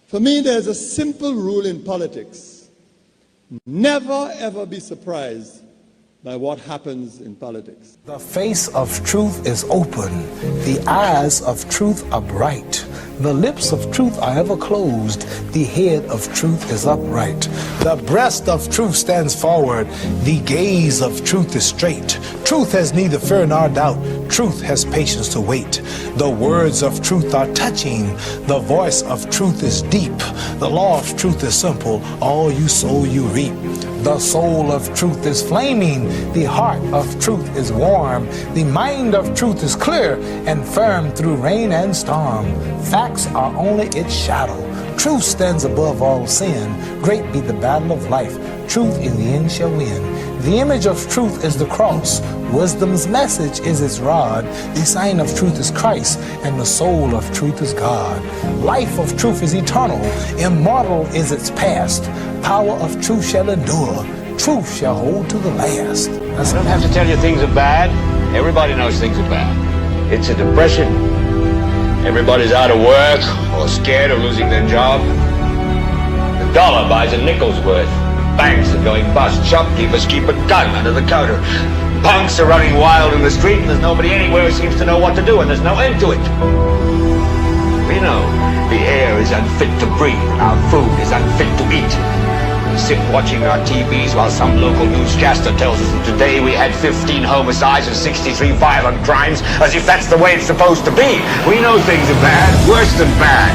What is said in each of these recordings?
For me, there's a simple rule in politics. Never, ever be surprised by what happens in politics. The face of truth is open. The eyes of truth are bright. The lips of truth are ever closed. The head of truth is upright. The breast of truth stands forward. The gaze of truth is straight. Truth has neither fear nor doubt. Truth has patience to wait. The words of truth are touching. The voice of truth is deep. The law of truth is simple. All you sow, you reap. The soul of truth is flaming. The heart of truth is warm. The mind of truth is clear and firm through rain and storm. Facts are only its shadow. Truth stands above all sin. Great be the battle of life. Truth in the end shall win. The image of truth is the cross. Wisdom's message is its rod. The sign of truth is Christ, and the soul of truth is God. Life of truth is eternal. Immortal is its past. Power of truth shall endure. Truth shall hold to the last. I don't have to tell you things are bad. Everybody knows things are bad. It's a depression. Everybody's out of work or scared of losing their job. The dollar buys a nickel's worth. Banks are going bust. Shopkeepers keep a gun under the counter. Punks are running wild in the street, and there's nobody anywhere who seems to know what to do, and there's no end to it. We know the air is unfit to breathe. Our food is unfit to eat. We sit watching our TVs while some local newscaster tells us that today we had 15 homicides and 63 violent crimes, as if that's the way it's supposed to be. We know things are bad, worse than bad.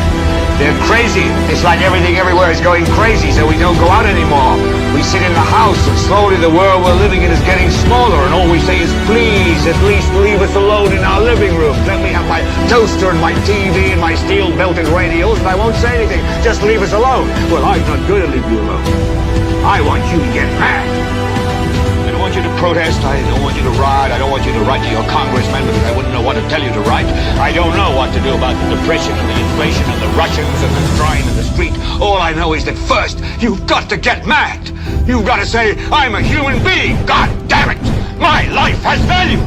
They're crazy. It's like everything everywhere is going crazy, so we don't go out anymore. We sit in the house, and slowly the world we're living in is getting smaller, and all we say is, please, at least leave us alone in our living room. Let me have my toaster and my TV and my steel-belted radios, and I won't say anything. Just leave us alone. Well, I'm not going to leave you alone. I want you to get mad. I don't want you to protest. I don't want you to riot. I don't want you to write to your congressman because I wouldn't know what to tell you to write. I don't know what to do about the depression and the inflation and the Russians and the crying in the street. All I know is that first, you've got to get mad. You've got to say, I'm a human being. God damn it. My life has value.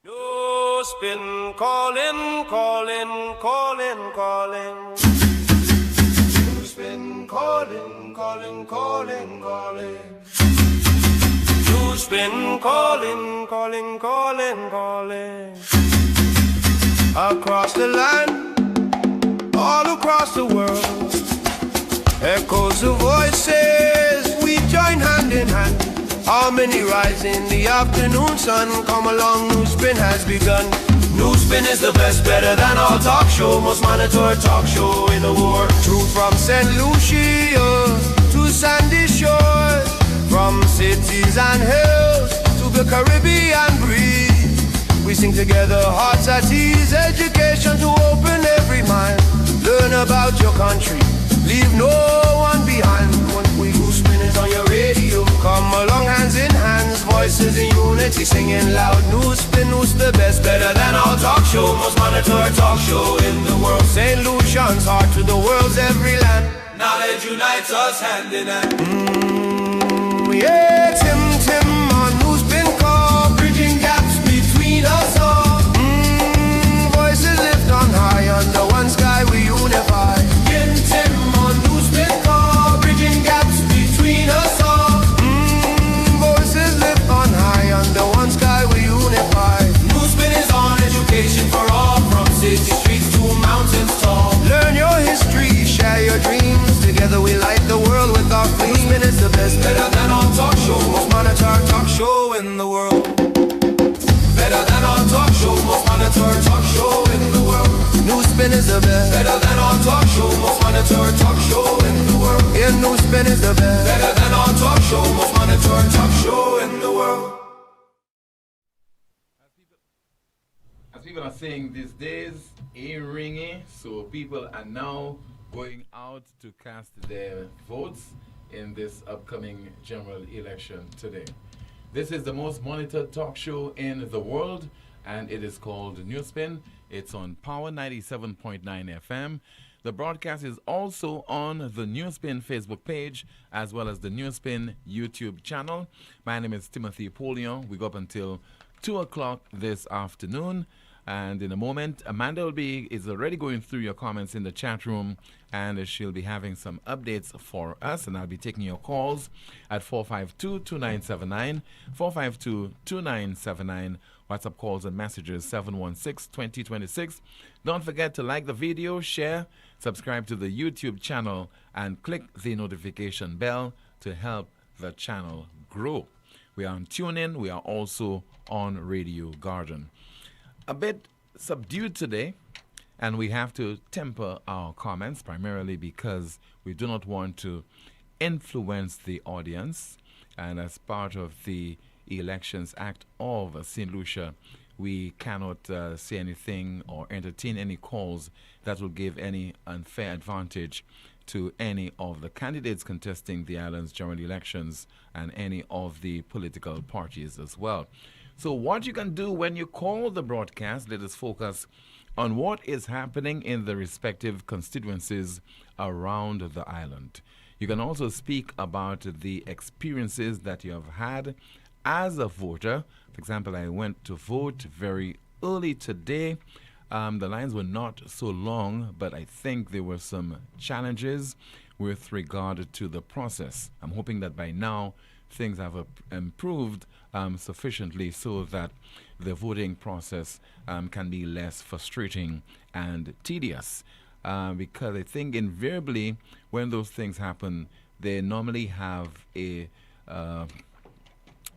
NewsSpin calling, calling, calling, calling. NewsSpin calling, calling, calling, calling. NewsSpin calling, calling, calling, calling. Across the land, all across the world, echoes of voices, we join hand in hand. Harmony rise in the afternoon sun. Come along, NewsSpin has begun. NewsSpin is the best, better than all talk show. Most monitored talk show in the world. Truth from St. Lucia to sandy shores, from cities and hills to the Caribbean breeze. We sing together, hearts at ease. Education to open every mind. Learn about your country, leave no one behind. NewsSpin is on your radio. Come along, hands in hands, voices in unity, singing loud. NewsSpin, news the best, better than all talk show. Most monitored talk show in the world. St. Lucian's heart to the world's every land. Knowledge unites us hand in hand. Yeah, Tim on NewsSpin call, bridging gaps between us all. Voices lift on high, under one sky we unify. Tim on NewsSpin call, bridging gaps between us all. Voices lift on high, under one sky we unify. NewsSpin is on education for all, from city streets to mountains tall. Learn your history, share your dreams. Together we light the world with our flame. NewsSpin is the best, better than all talk show. Most monitored talk show in the world. Better than all talk show. Most monitored talk show in the world. NewsSpin is the best, better than all talk show. Most monitored talk show in the world. Yeah, NewsSpin is the best, better than all talk show. Most monitored talk show in the world. As people are saying these days, ringy, so people are now going out to cast their votes in this upcoming general election today. This is the most monitored talk show in the world, and it is called NewsSpin. It's on Power 97.9 FM. The broadcast is also on the NewsSpin Facebook page as well as the NewsSpin YouTube channel. My name is Timothy Poleon. We go up until 2 o'clock this afternoon. And in a moment, Amanda is already going through your comments in the chat room, and she'll be having some updates for us, and I'll be taking your calls at 452-2979, 452-2979, WhatsApp calls and messages 716-2026. Don't forget to like the video, share, subscribe to the YouTube channel, and click the notification bell to help the channel grow. We are on TuneIn. We are also on Radio Garden. A bit subdued today, and we have to temper our comments primarily because we do not want to influence the audience. And as part of the Elections Act of St. Lucia, we cannot say anything or entertain any calls that will give any unfair advantage to any of the candidates contesting the island's general elections and any of the political parties as well. So what you can do when you call the broadcast, let us focus on what is happening in the respective constituencies around the island. You can also speak about the experiences that you have had as a voter. For example, I went to vote very early today. The lines were not so long, but I think there were some challenges with regard to the process. I'm hoping that by now things have improved sufficiently so that the voting process can be less frustrating and tedious. Because I think invariably when those things happen, they normally have a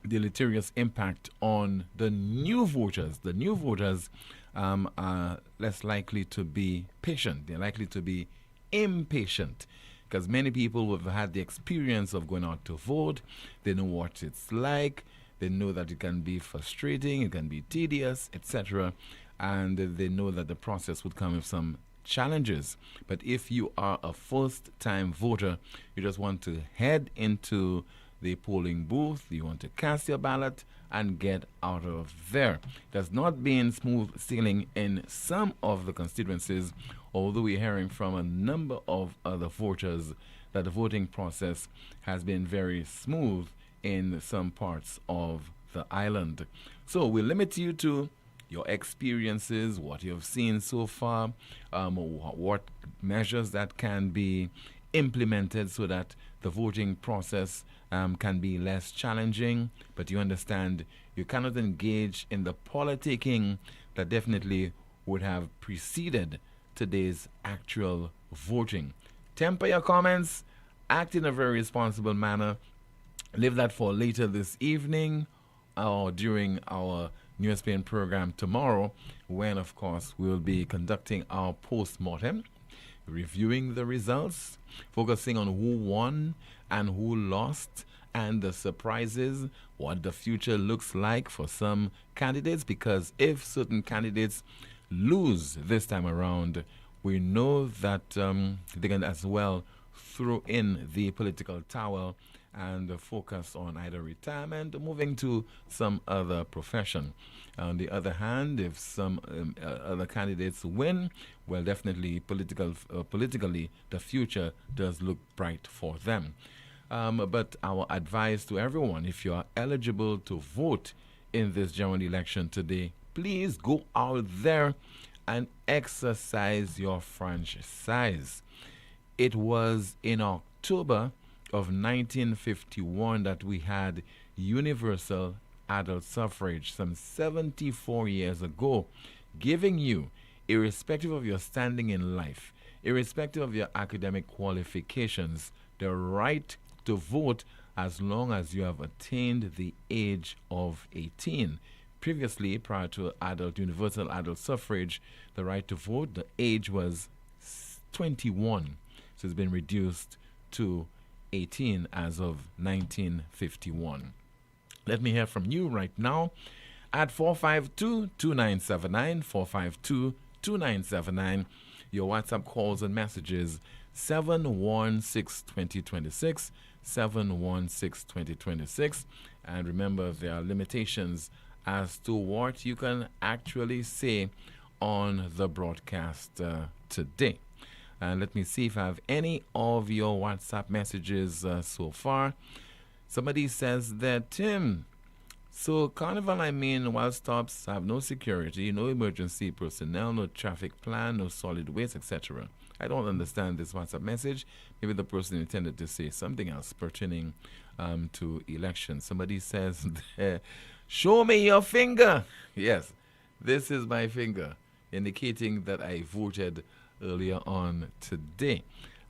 deleterious impact on the new voters. The new voters are less likely to be patient. They're likely to be impatient, because many people have had the experience of going out to vote. They know what it's like. They know that it can be frustrating, it can be tedious, etc. And they know that the process would come with some challenges. But if you are a first-time voter, you just want to head into the polling booth, you want to cast your ballot and get out of there. There's not been smooth sailing in some of the constituencies, although we're hearing from a number of other voters that the voting process has been very smooth in some parts of the island. So we limit you to your experiences, what you've seen so far, what measures that can be implemented so that the voting process can be less challenging. But you understand you cannot engage in the politicking that definitely would have preceded today's actual voting. Temper your comments, act in a very responsible manner. Leave that for later this evening or during our NewsSpin program tomorrow, when, of course, we'll be conducting our post-mortem, reviewing the results, focusing on who won and who lost, and the surprises, what the future looks like for some candidates, because if certain candidates lose this time around, we know that they can as well throw in the political towel and focus on either retirement or moving to some other profession. On the other hand, if some other candidates win, well, definitely politically, the future does look bright for them. But our advice to everyone, if you are eligible to vote in this general election today, please go out there and exercise your franchise. It was in October of 1951 that we had universal adult suffrage, some 74 years ago, giving you, irrespective of your standing in life, irrespective of your academic qualifications, the right to vote as long as you have attained the age of 18. Previously, prior to universal adult suffrage, the right to vote, the age was 21. So it's been reduced to 18 as of 1951. Let me hear from you right now at 452-2979, 452-2979. Your WhatsApp calls and messages 716-2026, 716-2026. And remember, there are limitations as to what you can actually say on the broadcast today. And let me see if I have any of your WhatsApp messages so far. Somebody says that, Tim, so Carnival, I mean, while stops have no security, no emergency personnel, no traffic plan, no solid waste, etc. I don't understand this WhatsApp message. Maybe the person intended to say something else pertaining to elections. Somebody says, show me your finger. Yes, this is my finger, indicating that I voted earlier on today.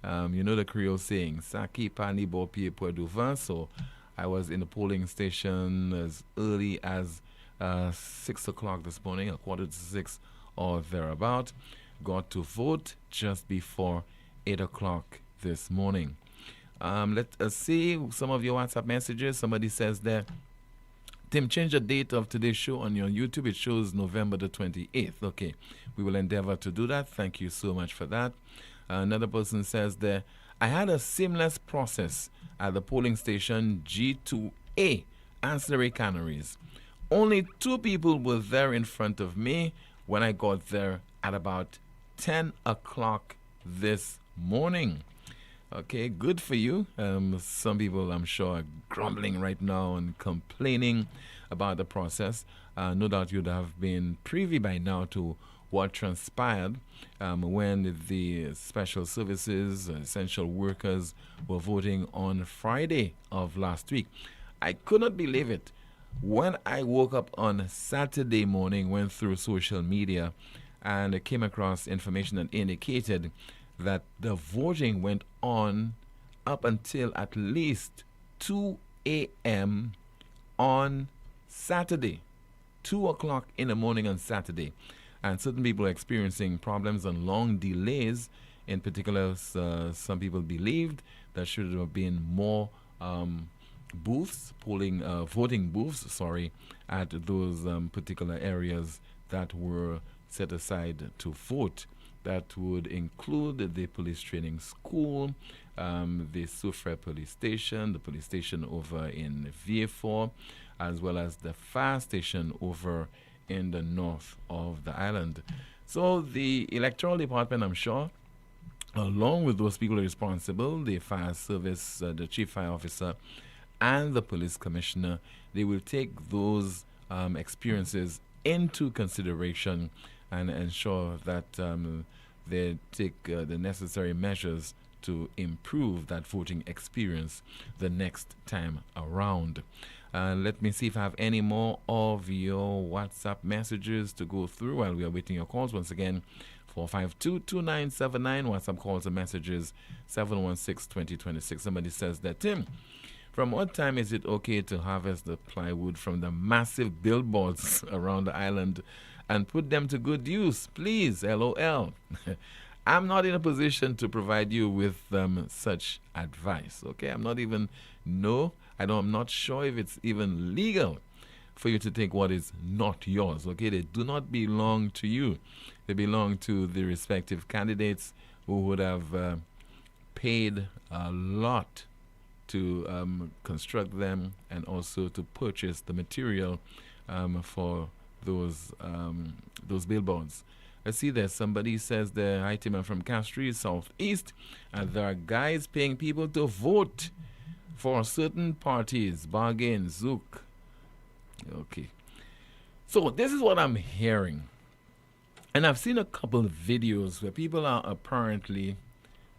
You know the Creole saying, Saki pani bo pie pour du vin. So I was in the polling station as early as 6 o'clock this morning, 5:45 or thereabout. Got to vote just before 8 o'clock this morning. Let us see some of your WhatsApp messages. Somebody says that, Tim, change the date of today's show on your YouTube. It shows November the 28th. Okay, we will endeavor to do that. Thank you so much for that. Another person says that, I had a seamless process at the polling station G2A, Ancillary Canneries. Only 2 people were there in front of me when I got there at about 10 o'clock this morning. Okay, good for you. Some people, I'm sure, are grumbling right now and complaining about the process. No doubt you'd have been privy by now to what transpired when the special services, essential workers were voting on Friday of last week. I could not believe it. When I woke up on Saturday morning, went through social media and came across information that indicated that the voting went on up until at least 2 a.m. on Saturday, 2 o'clock in the morning on Saturday. And certain people are experiencing problems and long delays. In particular, some people believed there should have been more booths, voting booths, at those particular areas that were set aside to vote. That would include the police training school, the Soufre police station, the police station over in Vieux-Fort, as well as the fire station over in the north of the island. So the electoral department, I'm sure, along with those people responsible, the fire service, the chief fire officer, and the police commissioner, they will take those experiences into consideration and ensure that they take the necessary measures to improve that voting experience the next time around. Let me see if I have any more of your WhatsApp messages to go through while we are waiting your calls. Once again, 452-2979, WhatsApp calls and messages, 716-2026. Somebody says that, Tim, from what time is it okay to harvest the plywood from the massive billboards around the island and put them to good use? Please, LOL. I'm not in a position to provide you with such advice, okay? I'm not sure if it's even legal for you to take what is not yours, okay? They do not belong to you. They belong to the respective candidates who would have paid a lot to construct them and also to purchase the material for those billboards. I see there somebody says the hi Tim, I'm from Castries, Southeast, and there are guys paying people to vote for certain parties, bargain, Zook. Okay. So this is what I'm hearing. And I've seen a couple of videos where people are apparently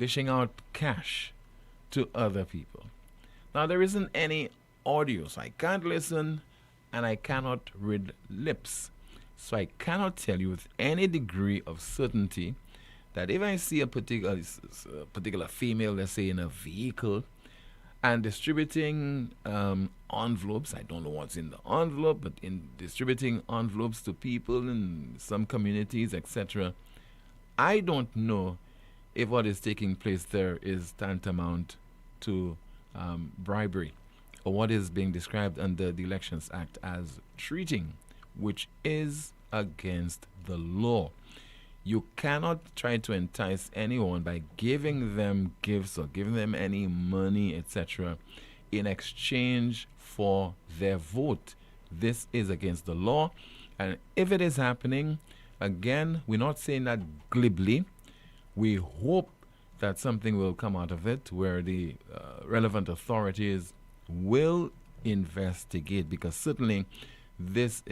dishing out cash to other people. Now, there isn't any audio, so I can't listen and I cannot read lips. So I cannot tell you with any degree of certainty that if I see a particular female, let's say in a vehicle, and distributing envelopes, I don't know what's in the envelope, but in distributing envelopes to people in some communities, etc., I don't know if what is taking place there is tantamount to bribery, or what is being described under the Elections Act as treating, which is against the law. You cannot try to entice anyone by giving them gifts or giving them any money, etc., in exchange for their vote. This is against the law. And if it is happening, again, we're not saying that glibly. We hope that something will come out of it where the relevant authorities will investigate, because certainly those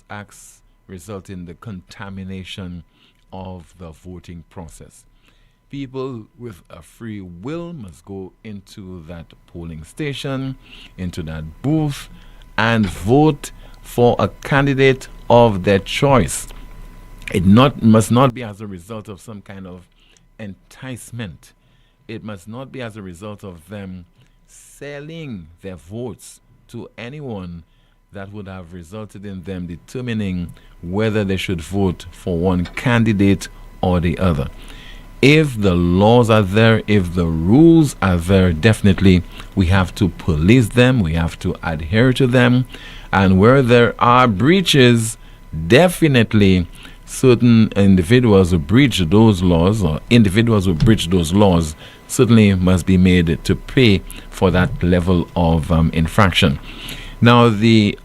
acts result in the contamination of the voting process. People with a free will must go into that polling station, into that booth, and vote for a candidate of their choice. It must not be as a result of some kind of enticement. It must not be as a result of them selling their votes to anyone that would have resulted in them determining whether they should vote for one candidate or the other. If the laws are there, if the rules are there, definitely we have to police them, we have to adhere to them, and where there are breaches, definitely certain individuals who breach those laws, or individuals who breach those laws, certainly must be made to pay for that level of infraction. Now, the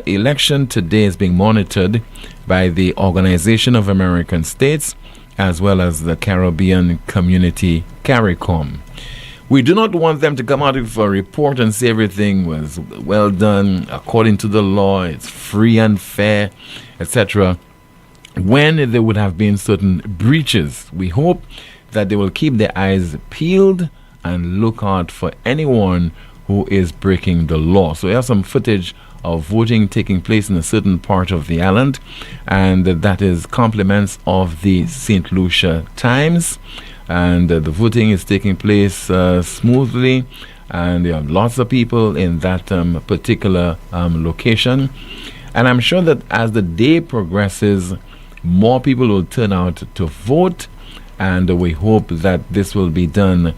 election today is being monitored by the Organization of American States as well as the Caribbean Community, CARICOM. We do not want them to come out with a report and say everything was well done according to the law, it's free and fair, etc., when there would have been certain breaches. We hope that they will keep their eyes peeled and look out for anyone who is breaking the law. So we have some footage of voting taking place in a certain part of the island, and that is compliments of the St. Lucia Times. And the voting is taking place smoothly, and there are lots of people in that particular location. And I'm sure that as the day progresses, more people will turn out to vote, and we hope that this will be done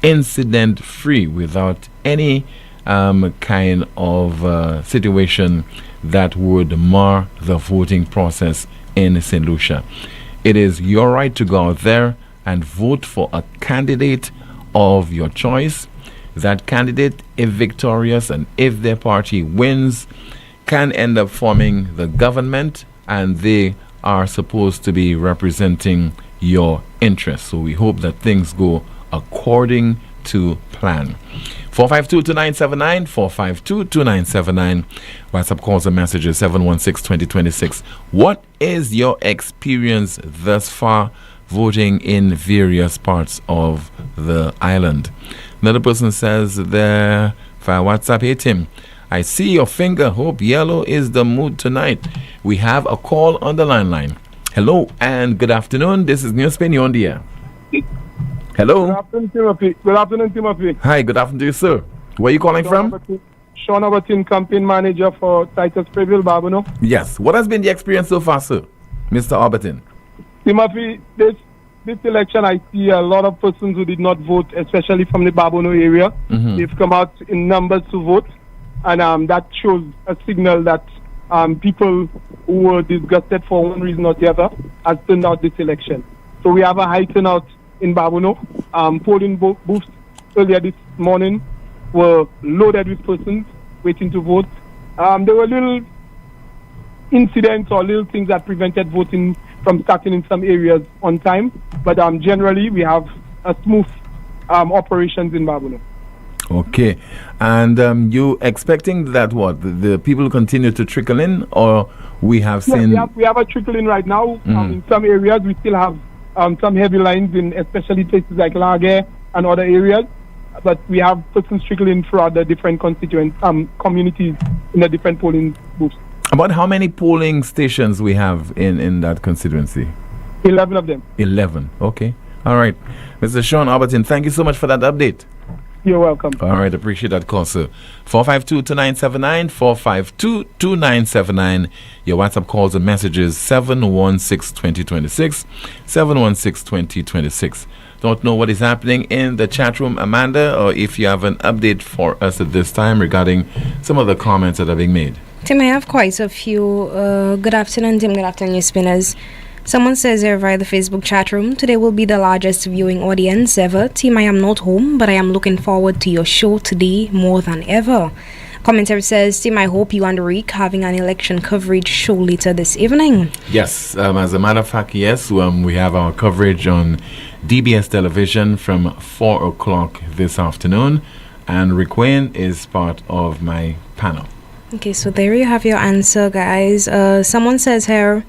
incident-free, without any kind of situation that would mar the voting process in St. Lucia. It is your right to go out there and vote for a candidate of your choice. That candidate, if victorious and if their party wins, can end up forming the government, and they are supposed to be representing your interests. So we hope that things go according to plan. 452-2979, 452-2979. WhatsApp calls and messages 716-2026. What is your experience thus far voting in various parts of the island? Another person says there via WhatsApp, hey Tim, I see your finger. Hope yellow is the mood tonight. We have a call on the line. Hello and good afternoon. This is NewsSpin. You're on the air. Hello. Good afternoon, Timothy. Good afternoon, Timothy. Hi, good afternoon to you, sir. Where are you calling from? Sean Overton, campaign manager for Titus Preville, Barbono. Yes. What has been the experience so far, sir? Mr. Overton. Timothy, this election, I see a lot of persons who did not vote, especially from the Barbono area. Mm-hmm. They've come out in numbers to vote, and that shows a signal that people who were disgusted for one reason or the other has turned out this election. So we have a high turnout in Barbono. Polling booths earlier this morning were loaded with persons waiting to vote. There were little incidents or little things that prevented voting from starting in some areas on time, but generally we have a smooth operations in Barbono. Okay, and you expecting that the people continue to trickle in, or we have seen? Yes, we have a trickle in right now. In some areas we still have some heavy lines in especially places like Laguerre and other areas, but we have persons trickling throughout the different communities in the different polling booths. About how many polling stations we have in that constituency? 11 of them. 11, okay. All right. Mr. Sean Albertin, thank you so much for that update. You're welcome. All right, appreciate that call, sir. 452-2979, 452-2979. Your WhatsApp calls and messages 716-2026, 716-2026. Don't know what is happening in the chat room, Amanda, or if you have an update for us at this time regarding some of the comments that are being made. Tim, I have quite a few. Good afternoon, Tim. Good afternoon, you spinners. Someone says here via the Facebook chat room, today will be the largest viewing audience ever. Team, I am not home, but I am looking forward to your show today more than ever. Commentator says, Tim, I hope you and Rick having an election coverage show later this evening. Yes, as a matter of fact, yes, we have our coverage on DBS television from 4 o'clock this afternoon, and Rick Wayne is part of my panel. Okay, so there you have your answer, guys. Someone says here,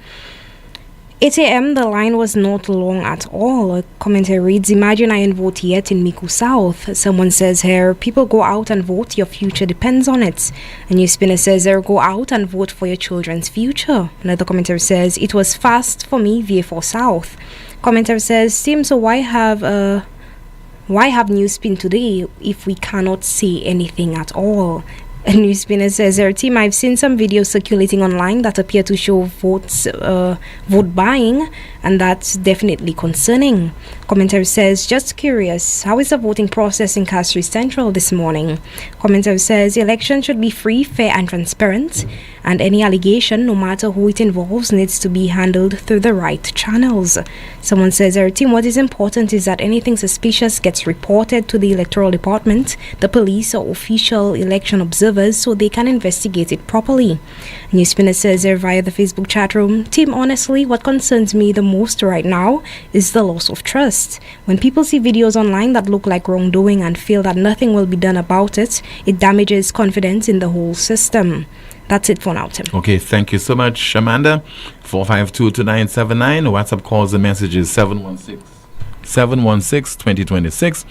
8 a.m. the line was not long at all. A commentary reads, imagine I ain't vote yet in Miku South. Someone says here, people go out and vote, your future depends on it. A NewsSpinner says there, go out and vote for your children's future. Another commentary says, it was fast for me, VA4 South. Commentary says, Tim, so why have NewsSpin today if we cannot say anything at all? A NewsSpinner says, team, I've seen some videos circulating online that appear to show vote buying, and that's definitely concerning. Commentary says, just curious, how is the voting process in Castries Central this morning? Commentary says, election should be free, fair, and transparent, and any allegation, no matter who it involves, needs to be handled through the right channels. Someone says, team, what is important is that anything suspicious gets reported to the electoral department, the police, or official election observers so they can investigate it properly. NewsSpinner says there via the Facebook chat room, Team, honestly, what concerns me the most right now is the loss of trust. When people see videos online that look like wrongdoing and feel that nothing will be done about it, it damages confidence in the whole system. That's it for now, Tim. Okay, thank you so much, Amanda. 452-2979. WhatsApp calls and messages 716-2026.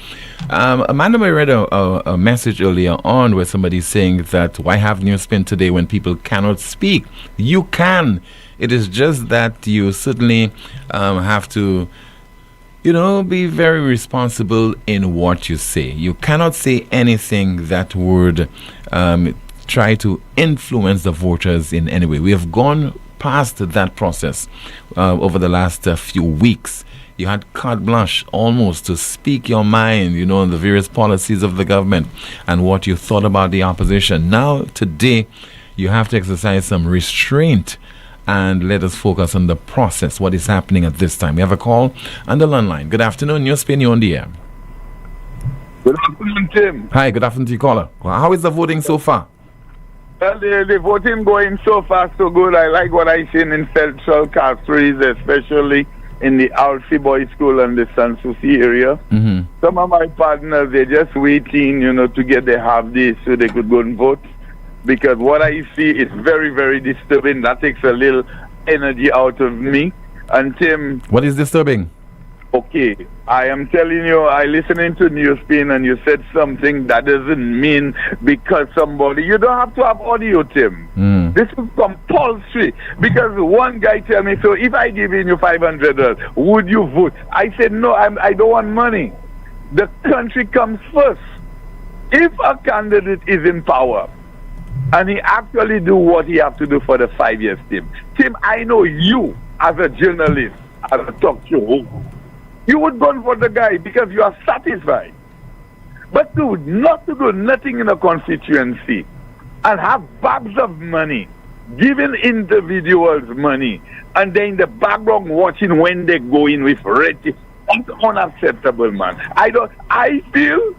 Amanda, I read a message earlier on where somebody's saying that why have NewsSpin today when people cannot speak? You can. It is just that you certainly have to, be very responsible in what you say. You cannot say anything that would try to influence the voters in any way. We have gone past that process over the last few weeks. You had carte blanche almost to speak your mind, on the various policies of the government and what you thought about the opposition. Now, today, you have to exercise some restraint and let us focus on the process, what is happening at this time. We have a call on the landline. Good afternoon, NewsSpin, you're on the air. Good afternoon, Tim. Hi, good afternoon to you, caller. How is the voting so far? Well, the voting going so far, so good. I like what I seen in Central Castries, especially in the Alfie Boys School and the San Souci area. Mm-hmm. Some of my partners, they're just waiting, to get their half day so they could go and vote. Because what I see is very, very disturbing. That takes a little energy out of me. And Tim... What is disturbing? Okay, I am telling you, I listening to NewsSpin and you said something that doesn't mean because somebody... You don't have to have audio, Tim. This is compulsory. Because one guy tell me, so if I give in you $500, would you vote? I said, no, I don't want money. The country comes first. If a candidate is in power and he actually do what he have to do for the 5 years, Tim, I know you as a journalist, as a talk show host, you would go for the guy because you are satisfied. But not to do nothing in a constituency and have bags of money, giving individuals money, and then in the background watching when they go in with reti, that's unacceptable, man. I feel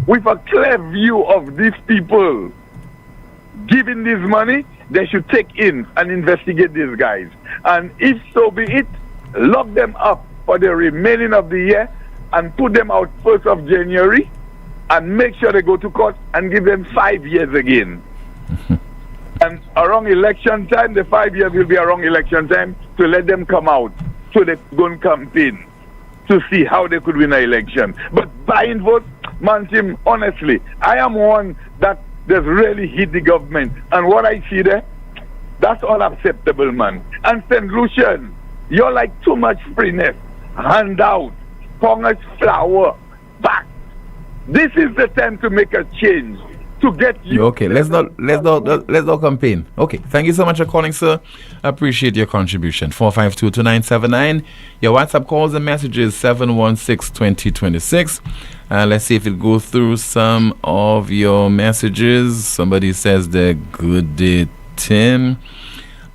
with a clear view of these people giving this money, they should take in and investigate these guys. And if so be it, lock them up for the remaining of the year and put them out 1st of January and make sure they go to court and give them 5 years again. And around election time, the 5 years will be around election time to let them come out so they go and campaign to see how they could win an election. But buying votes, man, Tim, honestly, I am one that does really hit the government. And what I see there, that's unacceptable, man. And St. Lucian, you're like too much freeness. Handout, Congress flower, back. This is the time to make a change. To get you. Okay, let's not campaign. Okay, thank you so much for calling, sir. Appreciate your contribution. 452-2979. Your WhatsApp calls and messages 716-2026. Let's see if it goes through some of your messages. Somebody says they're good day, Tim.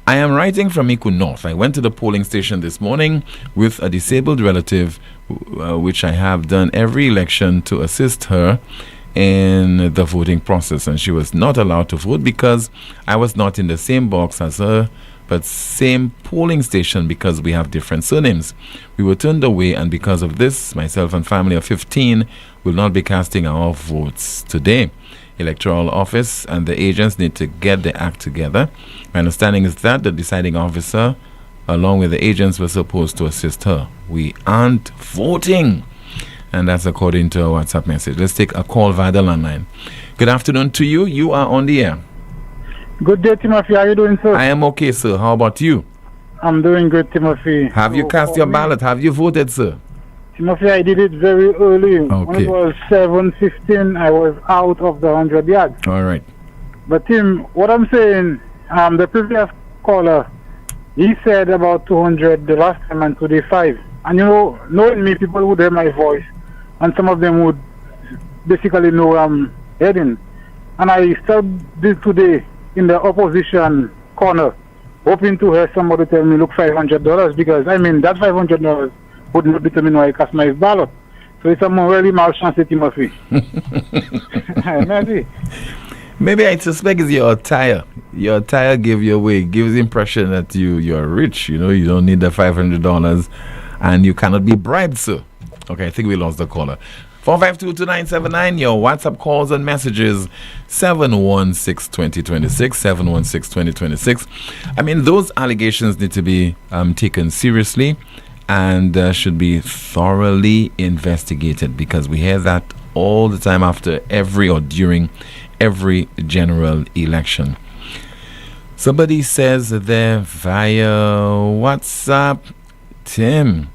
I am writing from Iku North. I went to the polling station this morning with a disabled relative, which I have done every election to assist her. in the voting process, and she was not allowed to vote because I was not in the same box as her, but same polling station because we have different surnames. We were turned away, and because of this, myself and family of 15 will not be casting our votes today. Electoral office and the agents need to get their act together. My understanding is that the deciding officer, along with the agents, were supposed to assist her. We aren't voting. And that's according to a WhatsApp message. Let's take a call via the landline. Good afternoon to you. You are on the air. Good day, Timothy. How are you doing, sir? I am okay, sir. How about you? I'm doing good, Timothy. Have you cast your ballot? Have you voted, sir? Timothy, I did it very early. Okay. When it was 7:15, I was out of the 100 yards. All right. But Tim, what I'm saying, the previous caller, he said about 200 the last time and today 5. And you know, knowing me, people would hear my voice, and some of them would basically know where I'm heading. And I stood today in the opposition corner, hoping to hear somebody tell me, look, $500, because I mean that $500 would not determine why I cast my ballot. So it's a really malchance, Timothy. Maybe I suspect it's your attire. Your attire gives you away, gives the impression that you're rich. You know, you don't need the $500 and you cannot be bribed, sir. Okay, I think we lost the caller. 452-2979, your WhatsApp calls and messages, 716-2026, 716-2026. I mean, those allegations need to be taken seriously and should be thoroughly investigated, because we hear that all the time after every or during every general election. Somebody says there via WhatsApp, Tim,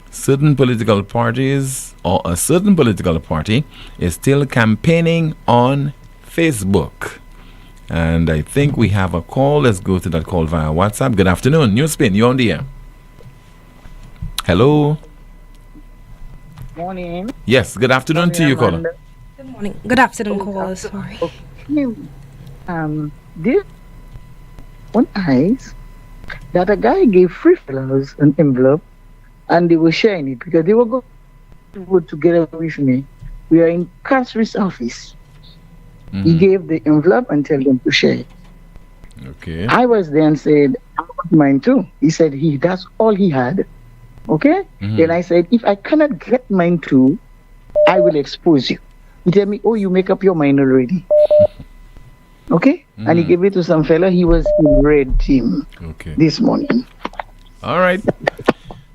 certain political parties or a certain political party is still campaigning on Facebook. And I think we have a call. Let's go to that call via WhatsApp. Good afternoon. NewsSpin, you're on the air. Hello. Morning. Yes, good afternoon to you, caller. Good morning. Good afternoon, caller. Sorry. This one eyes that a guy gave free fellows an envelope and they were sharing it because they were going to go together with me. We are in Cather's office. He gave the envelope and told them to share it. Okay. I was there and said, I want mine too. He said that's all he had. Okay? Then I said, if I cannot get mine too, I will expose you. He told me, oh, you make up your mind already. Okay? And he gave it to some fella. He was in red team this morning. All right.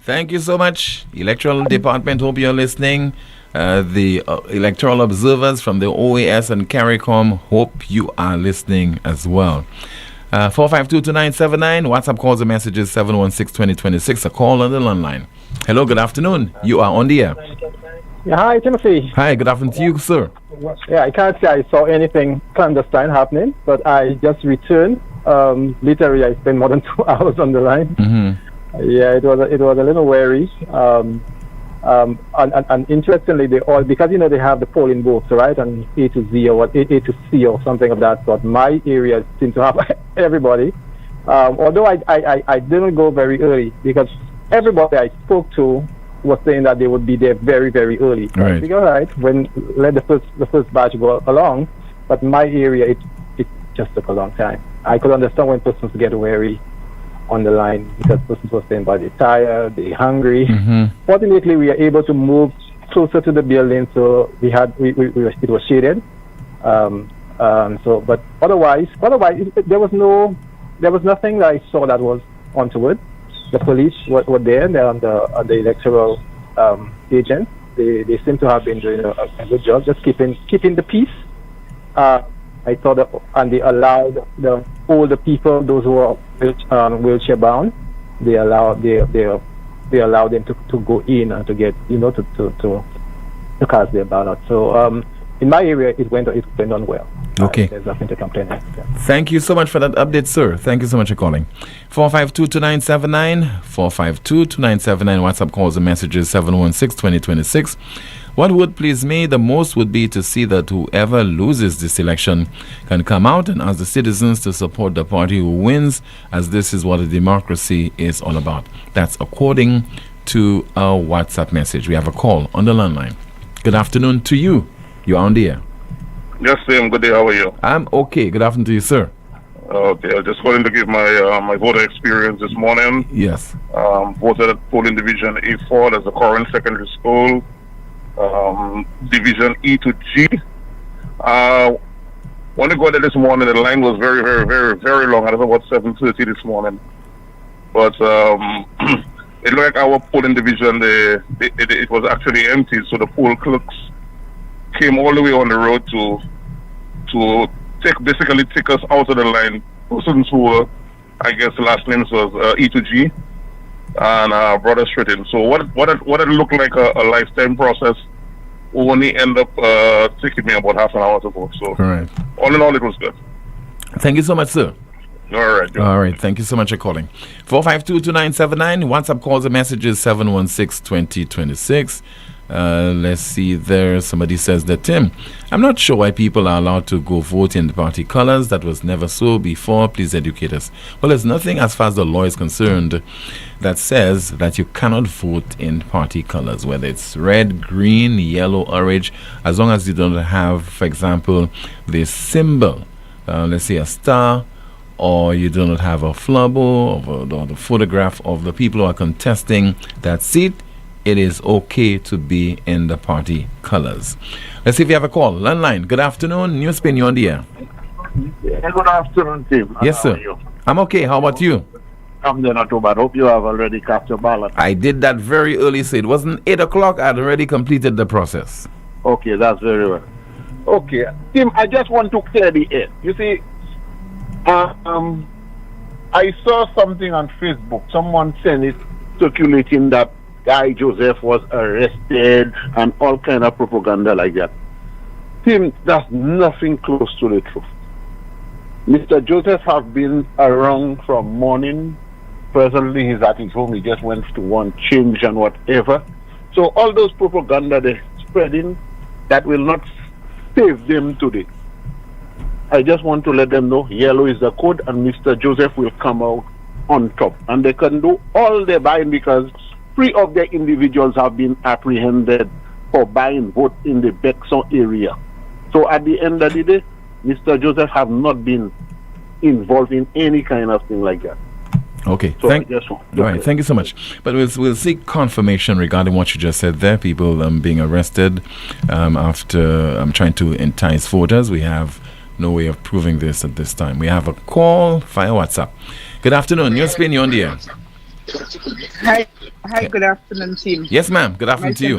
Thank you so much, Electoral Department. Hope you're listening. The electoral observers from the OAS and CARICOM, hope you are listening as well. 452-2979, WhatsApp calls and messages 716-2026. A call on the landline. Hello, good afternoon. You are on the air. Yeah, hi, Timothy. Hi, good afternoon to you, sir. Yeah, I can't say I saw anything clandestine happening, but I just returned. Literally, I spent more than 2 hours on the line. Yeah, it was a little wary. And interestingly, they all, because they have the polling booths, right, and A to Z or what A to C or something of that sort. My area seems to have everybody. Although I didn't go very early because everybody I spoke to was saying that they would be there very, very early. Right. Because, right, let the first batch go along, but my area it just took a long time. I could understand when persons get wary on the line because persons were saying about they're tired, they're hungry. Fortunately, we are able to move closer to the building, so it was shaded. But otherwise, there was nothing that I saw that was untoward. The police were there. They're on the electoral agents. They seem to have been doing a good job, just keeping the peace. I thought that, and they allowed the older people, those who are wheelchair bound, they allowed them to go in and to get to cast their ballot. So in my area, it went on well. Okay. There's nothing to complain about. Thank you so much for that update, sir. Thank you so much for calling. 452-2979, 452-2979, WhatsApp calls and messages 716-2026. What would please me the most would be to see that whoever loses this election can come out and ask the citizens to support the party who wins, as this is what a democracy is all about. That's according to a WhatsApp message. We have a call on the landline. Good afternoon to you. You're on the air. Yes, Tim. Good day. How are you? I'm okay. Good afternoon to you, sir. Okay, I just calling to give my voter experience this morning. Yes. Voted at polling division A4, that's the current secondary school. Division E to G. When I got there this morning, the line was very, very, very, very long. I don't know about 7:30 this morning. But it looked like our polling division, it was actually empty. So the poll clerks came all the way on the road to basically take us out of the line. Persons who were, I guess the last names was E to G, and brought us straight in. So what it looked like a lifetime process only end up taking me about half an hour to vote. So all in all, it was good. Thank you so much, sir. All right. All right. Thank you so much for calling. 452-2979. WhatsApp calls and messages 716-2026. Let's see there. Somebody says that, Tim, I'm not sure why people are allowed to go vote in the party colors. That was never so before. Please educate us. Well, there's nothing as far as the law is concerned that says that you cannot vote in party colors, whether it's red, green, yellow, orange, as long as you don't have, for example, the symbol, let's say a star, or you do not have a flubber or the photograph of the people who are contesting that seat. It is okay to be in the party colors. Let's see if you have a call. Landline. Good afternoon. NewsSpin, you're on the air. Yeah, good afternoon, Tim. Yes, sir. I'm okay. How about you? I'm doing not too bad. Hope you have already cast your ballot. I did that very early, so it wasn't 8 o'clock. I'd already completed the process. Okay, that's very well. Okay, Tim, I just want to clear the air. You see, I saw something on Facebook. Someone sent it circulating that Guy Joseph was arrested and all kind of propaganda like that. Tim, that's nothing close to the truth. Mr. Joseph has been around from morning. Presently, he's at his home. He just went to one change and whatever. So all those propaganda they're spreading, that will not save them today. I just want to let them know yellow is the code and Mr. Joseph will come out on top. And they can do all their buying because 3 of the individuals have been apprehended for buying vote in the Bexon area. So at the end of the day, Mr. Joseph have not been involved in any kind of thing like that. Okay. So all right. Thank you so much. But we'll seek confirmation regarding what you just said there. People being arrested after trying to entice voters. We have no way of proving this at this time. We have a call via WhatsApp. Good afternoon. NewsSpin, you're on the air. Hi, good afternoon, team. Yes, ma'am. Good afternoon to you.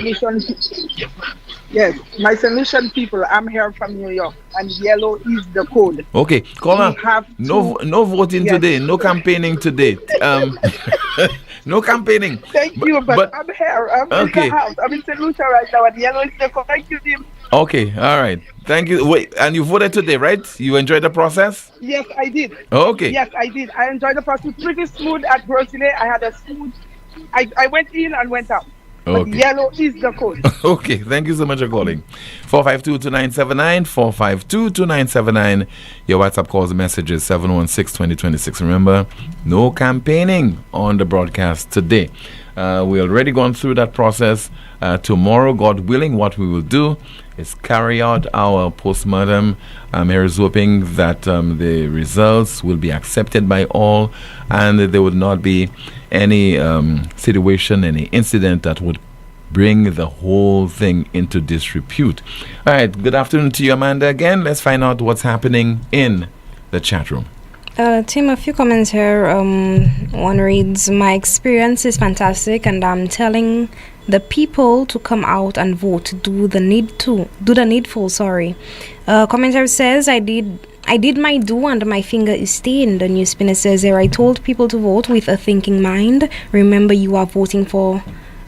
Yes, my solution, people. I'm here from New York, and yellow is the code. Okay, caller. No voting today. No campaigning today. No campaigning. Thank you, but I'm here. I'm in the house. I'm in St. Lucia right now, and yellow is the code. Thank you, team. Okay, all right. Thank you. Wait, and you voted today, right? You enjoyed the process? Yes, I did. Okay. Yes, I did. I enjoyed the process. Pretty smooth at Grossile. I had a smooth. I went in and went out. Okay. But yellow is the code. Okay, thank you so much for calling. 452-2979, 452-2979. Your WhatsApp calls and messages 716-2026. Remember, no campaigning on the broadcast today. We already gone through that process. Tomorrow, God willing, what we will do is carry out our postmortem. Here's hoping that the results will be accepted by all and there would not be any situation, any incident that would bring the whole thing into disrepute. All right, good afternoon to you, Amanda, again. Let's find out what's happening in the chat room. Tim, a few comments here. One reads, my experience is fantastic and I'm telling the people to come out and vote. Do the needful. Commenter says, I did my do and my finger is stained. The NewsSpinner says there, I told people to vote with a thinking mind. Remember, you are voting for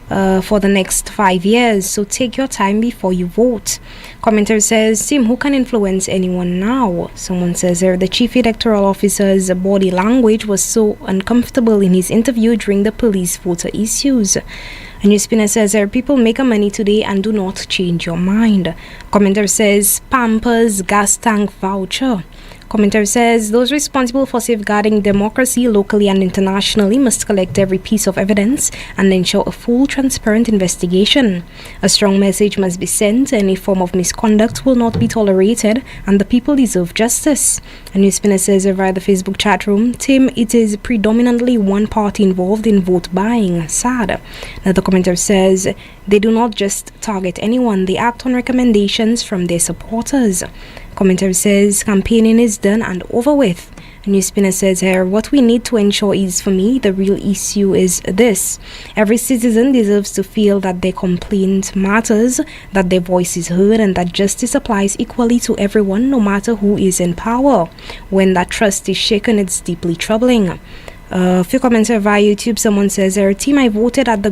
the next 5 years, so take your time before you vote. Commenter says, Tim, who can influence anyone now? Someone says there, the chief electoral officer's body language was so uncomfortable in his interview during the police voter issues. A NewsSpinner says there, people make a money today and do not change your mind. Commenter says, Pampers gas tank voucher. Commentator says those responsible for safeguarding democracy locally and internationally must collect every piece of evidence and ensure a full, transparent investigation. A strong message must be sent. Any form of misconduct will not be tolerated, and the people deserve justice. A NewsSpin says via the Facebook chat room, Tim, it is predominantly one party involved in vote buying. Sad. Another commentator says they do not just target anyone, they act on recommendations from their supporters. Commentator says campaigning is done and over with. A NewsSpinner says here, what we need to ensure is, for me, the real issue is this. Every citizen deserves to feel that their complaint matters, that their voice is heard, and that justice applies equally to everyone, no matter who is in power. When that trust is shaken, it's deeply troubling. A few comments here via YouTube. Someone says, team, I voted at the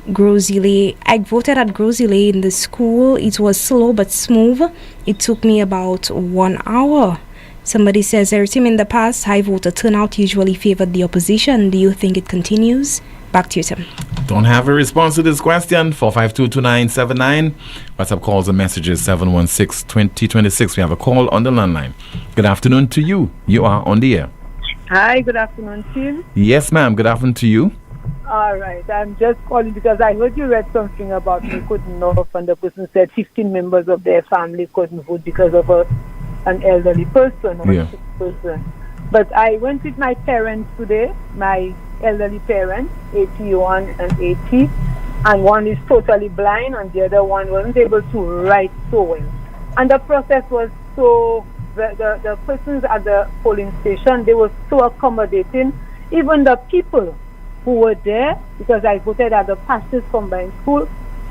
I voted at Grozile in the school. It was slow but smooth. It took me about 1 hour. Somebody says, team, in the past, high voter turnout usually favored the opposition. Do you think it continues? Back to you, Tim. Don't have a response to this question. 4522979. WhatsApp calls and messages 716-2026. We have a call on the landline. Good afternoon to you. You are on the air. Hi, good afternoon, Tim. Yes, ma'am. Good afternoon to you. All right. I'm just calling because I heard you read something about me couldn't know, and the person said 15 members of their family couldn't vote because of an elderly person or a sick person. But I went with my parents today, my elderly parents, 81 and 80, and one is totally blind and the other one wasn't able to write so well. And the process was so, the persons at the polling station, they were so accommodating. Even the people who were there, because I voted at the Pastors Combined School,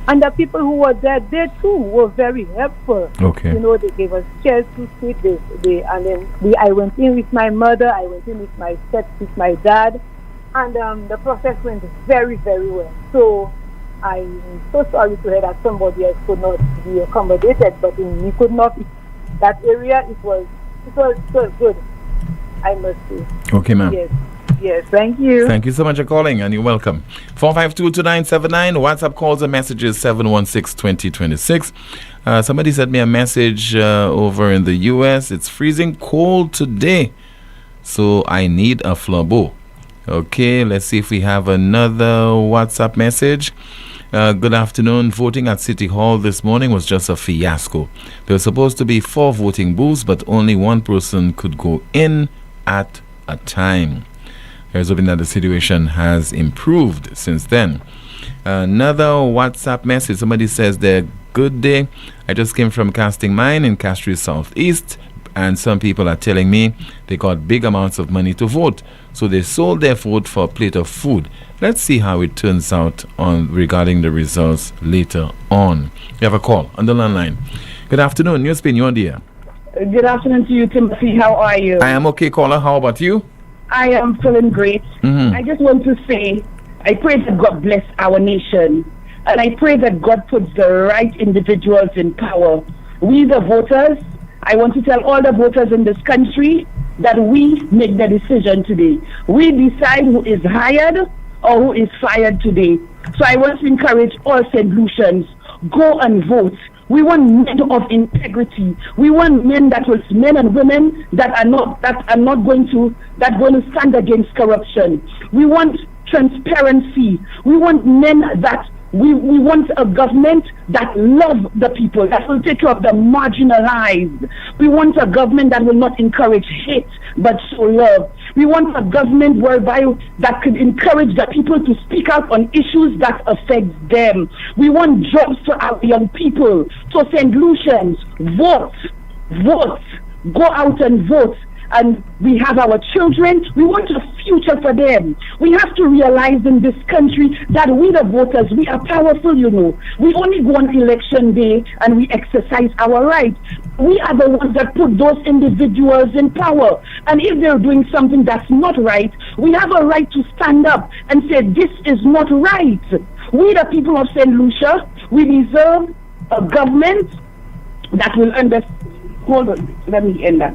and the people who were there, they too were very helpful. Okay. You know, they gave us chairs to sit. I went in with my mother. I went in with my dad, and the process went very, very well. So I'm so sorry to hear that somebody else could not be accommodated, but we could not. That area, it was good, I must say. Okay, ma'am. Yes, thank you. Thank you so much for calling, and you're welcome. 4522979. WhatsApp calls and messages 716-2026. Somebody sent me a message over in the U.S. It's freezing cold today, so I need a flabo. Okay, let's see if we have another WhatsApp message. Good afternoon. Voting at City Hall this morning was just a fiasco. There were supposed to be 4 voting booths, but only 1 person could go in at a time. Here's hoping that the situation has improved since then. Another WhatsApp message. Somebody says there, good day. I just came from Casting Mine in Castries Southeast, and some people are telling me they got big amounts of money to vote, so they sold their vote for a plate of food. Let's see how it turns out regarding the results later on. We have a call on the landline. Good afternoon. NewsSpin, you're on the air. Good afternoon to you, Timothy. How are you? I am okay, caller. How about you? I am feeling great. I just want to say, I pray that God bless our nation. And I pray that God puts the right individuals in power. We, the voters, I want to tell all the voters in this country that we make the decision today. We decide who is hired or who is fired today. So I want to encourage all St. Lucians, go and vote. We want men of integrity. We want men men and women that are going to stand against corruption. We want transparency. We want men that we want a government that loves the people, that will take care of the marginalized. We want a government that will not encourage hate, but show love. We want a government that could encourage the people to speak out on issues that affect them. We want jobs for our young people. So St. Lucians, vote, go out and vote. And we have our children. We want a future for them. We have to realize in this country that we, the voters, we are powerful, you know. We only go on election day and we exercise our rights. We are the ones that put those individuals in power. And if they're doing something that's not right, we have a right to stand up and say, this is not right. We, the people of St. Lucia, we deserve a government that will understand. Hold on, let me end that.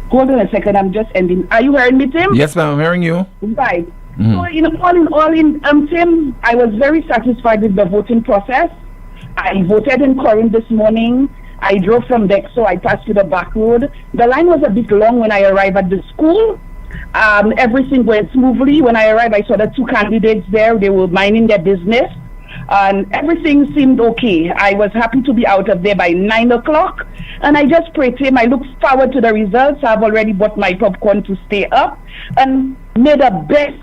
Hold on a second, I'm just ending. Are you hearing me, Tim? Yes, ma'am, I'm hearing you. Right. So, all in, Tim, I was very satisfied with the voting process. I voted in Corinth this morning, I drove from Dexo. I passed to the back road. The line was a bit long when I arrived at the school. Everything went smoothly. When I arrived, I saw the 2 candidates there. They were minding their business. And everything seemed okay. I was happy to be out of there by 9 o'clock. And I just prayed to him. I look forward to the results. I've already bought my popcorn to stay up. And may the best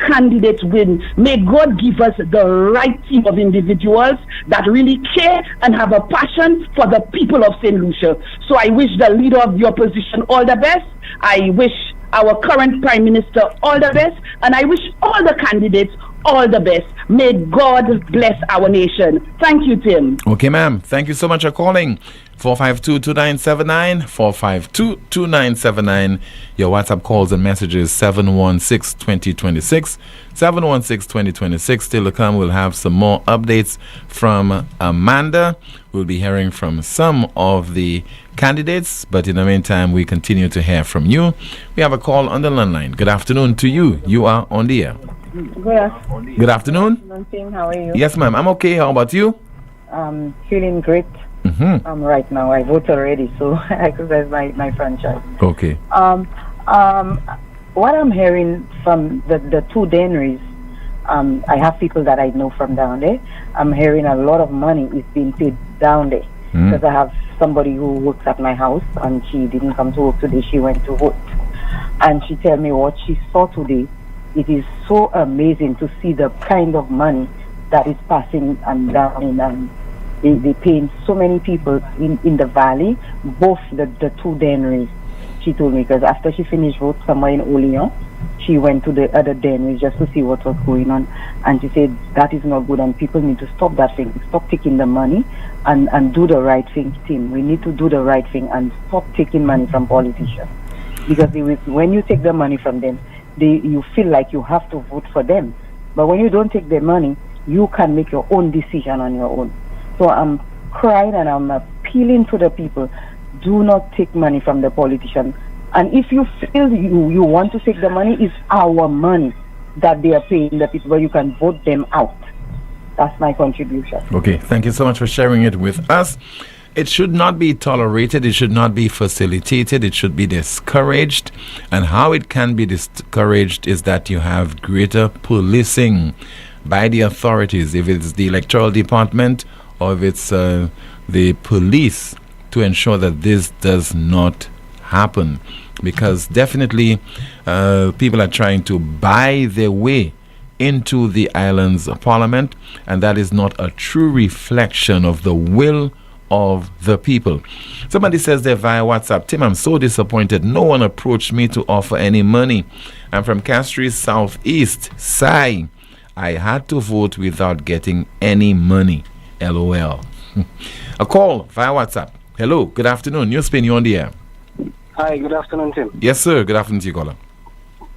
candidates win. May God give us the right team of individuals that really care and have a passion for the people of St. Lucia. So I wish the leader of the opposition all the best. I wish our current Prime Minister all the best. And I wish all the candidates all the best. May God bless our nation. Thank you, Tim. Okay, ma'am. Thank you so much for calling. 452-2979, 452-2979. Your WhatsApp calls and messages 716-2026, 716-2026. Still to come, we'll have some more updates from Amanda. We'll be hearing from some of the candidates, but in the meantime, we continue to hear from you. We have a call on the landline. Good afternoon to you. You are on the air. Good afternoon. Tim, how are you? Yes, ma'am. I'm okay. How about you? Feeling great. Right now. I vote already, so I exercise my franchise. Okay. What I'm hearing from the 2 deaneries, I have people that I know from down there. I'm hearing a lot of money is being paid down there. Because I have somebody who works at my house, and she didn't come to work today. She went to vote. And she tell me what she saw today. It is so amazing to see the kind of money that is passing and down in they paying so many people in the valley, both the 2 deaneries. She told me, because after she finished vote somewhere in Poleon, she went to the other deaneries just to see what was going on, and she said that is not good and people need to stop that thing, stop taking the money and do the right thing. Tim, we need to do the right thing and stop taking money from politicians, because when you take the money from them, you feel like you have to vote for them, but when you don't take their money, you can make your own decision on your own. So I'm crying and I'm appealing to the people, do not take money from the politicians. And if you feel you want to take the money, it's our money that they are paying the people, you can vote them out. That's my contribution. Okay, thank you so much for sharing it with us. It should not be tolerated, it should not be facilitated, it should be discouraged. And how it can be discouraged is that you have greater policing by the authorities, if it's the electoral department or if it's the police, to ensure that this does not happen. Because definitely people are trying to buy their way into the island's parliament, and that is not a true reflection of the will of the people. Somebody says there via WhatsApp, Tim, I'm so disappointed. No one approached me to offer any money. I'm from Castries Southeast. Sigh. I had to vote without getting any money. LOL. A call via WhatsApp. Hello, good afternoon. NewsSpin, you on the air. Hi, good afternoon, Tim. Yes, sir. Good afternoon to you, caller.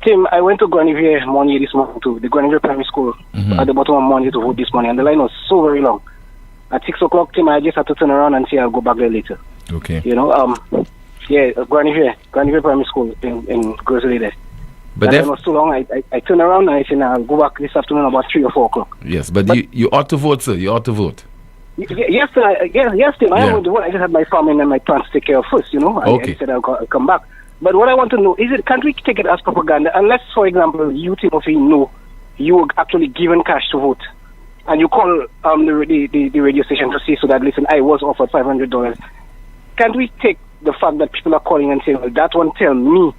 Tim, I went to Guinevere Monday this morning to the Guinevere Primary School at the bottom of Monday to vote this morning, and the line was so very long. At 6 o'clock, Tim, I just had to turn around and say I'll go back there later. Okay. You know, Guinevere Primary School in Grizzly there. But that was too long. I turned around and I said, I'll go back this afternoon about 3 or 4 o'clock. Yes, but you ought to vote, sir. You ought to vote. Yes, Tim. I want to vote. I just had my farming and my plants to take care of first, you know. I said I'll come back. But what I want to know is, can't we take it as propaganda? Unless, for example, you, Timothy, know you were actually given cash to vote, and you call the radio station to say, so that, listen, I was offered $500. Can't we take the fact that people are calling and saying, well, that one tell me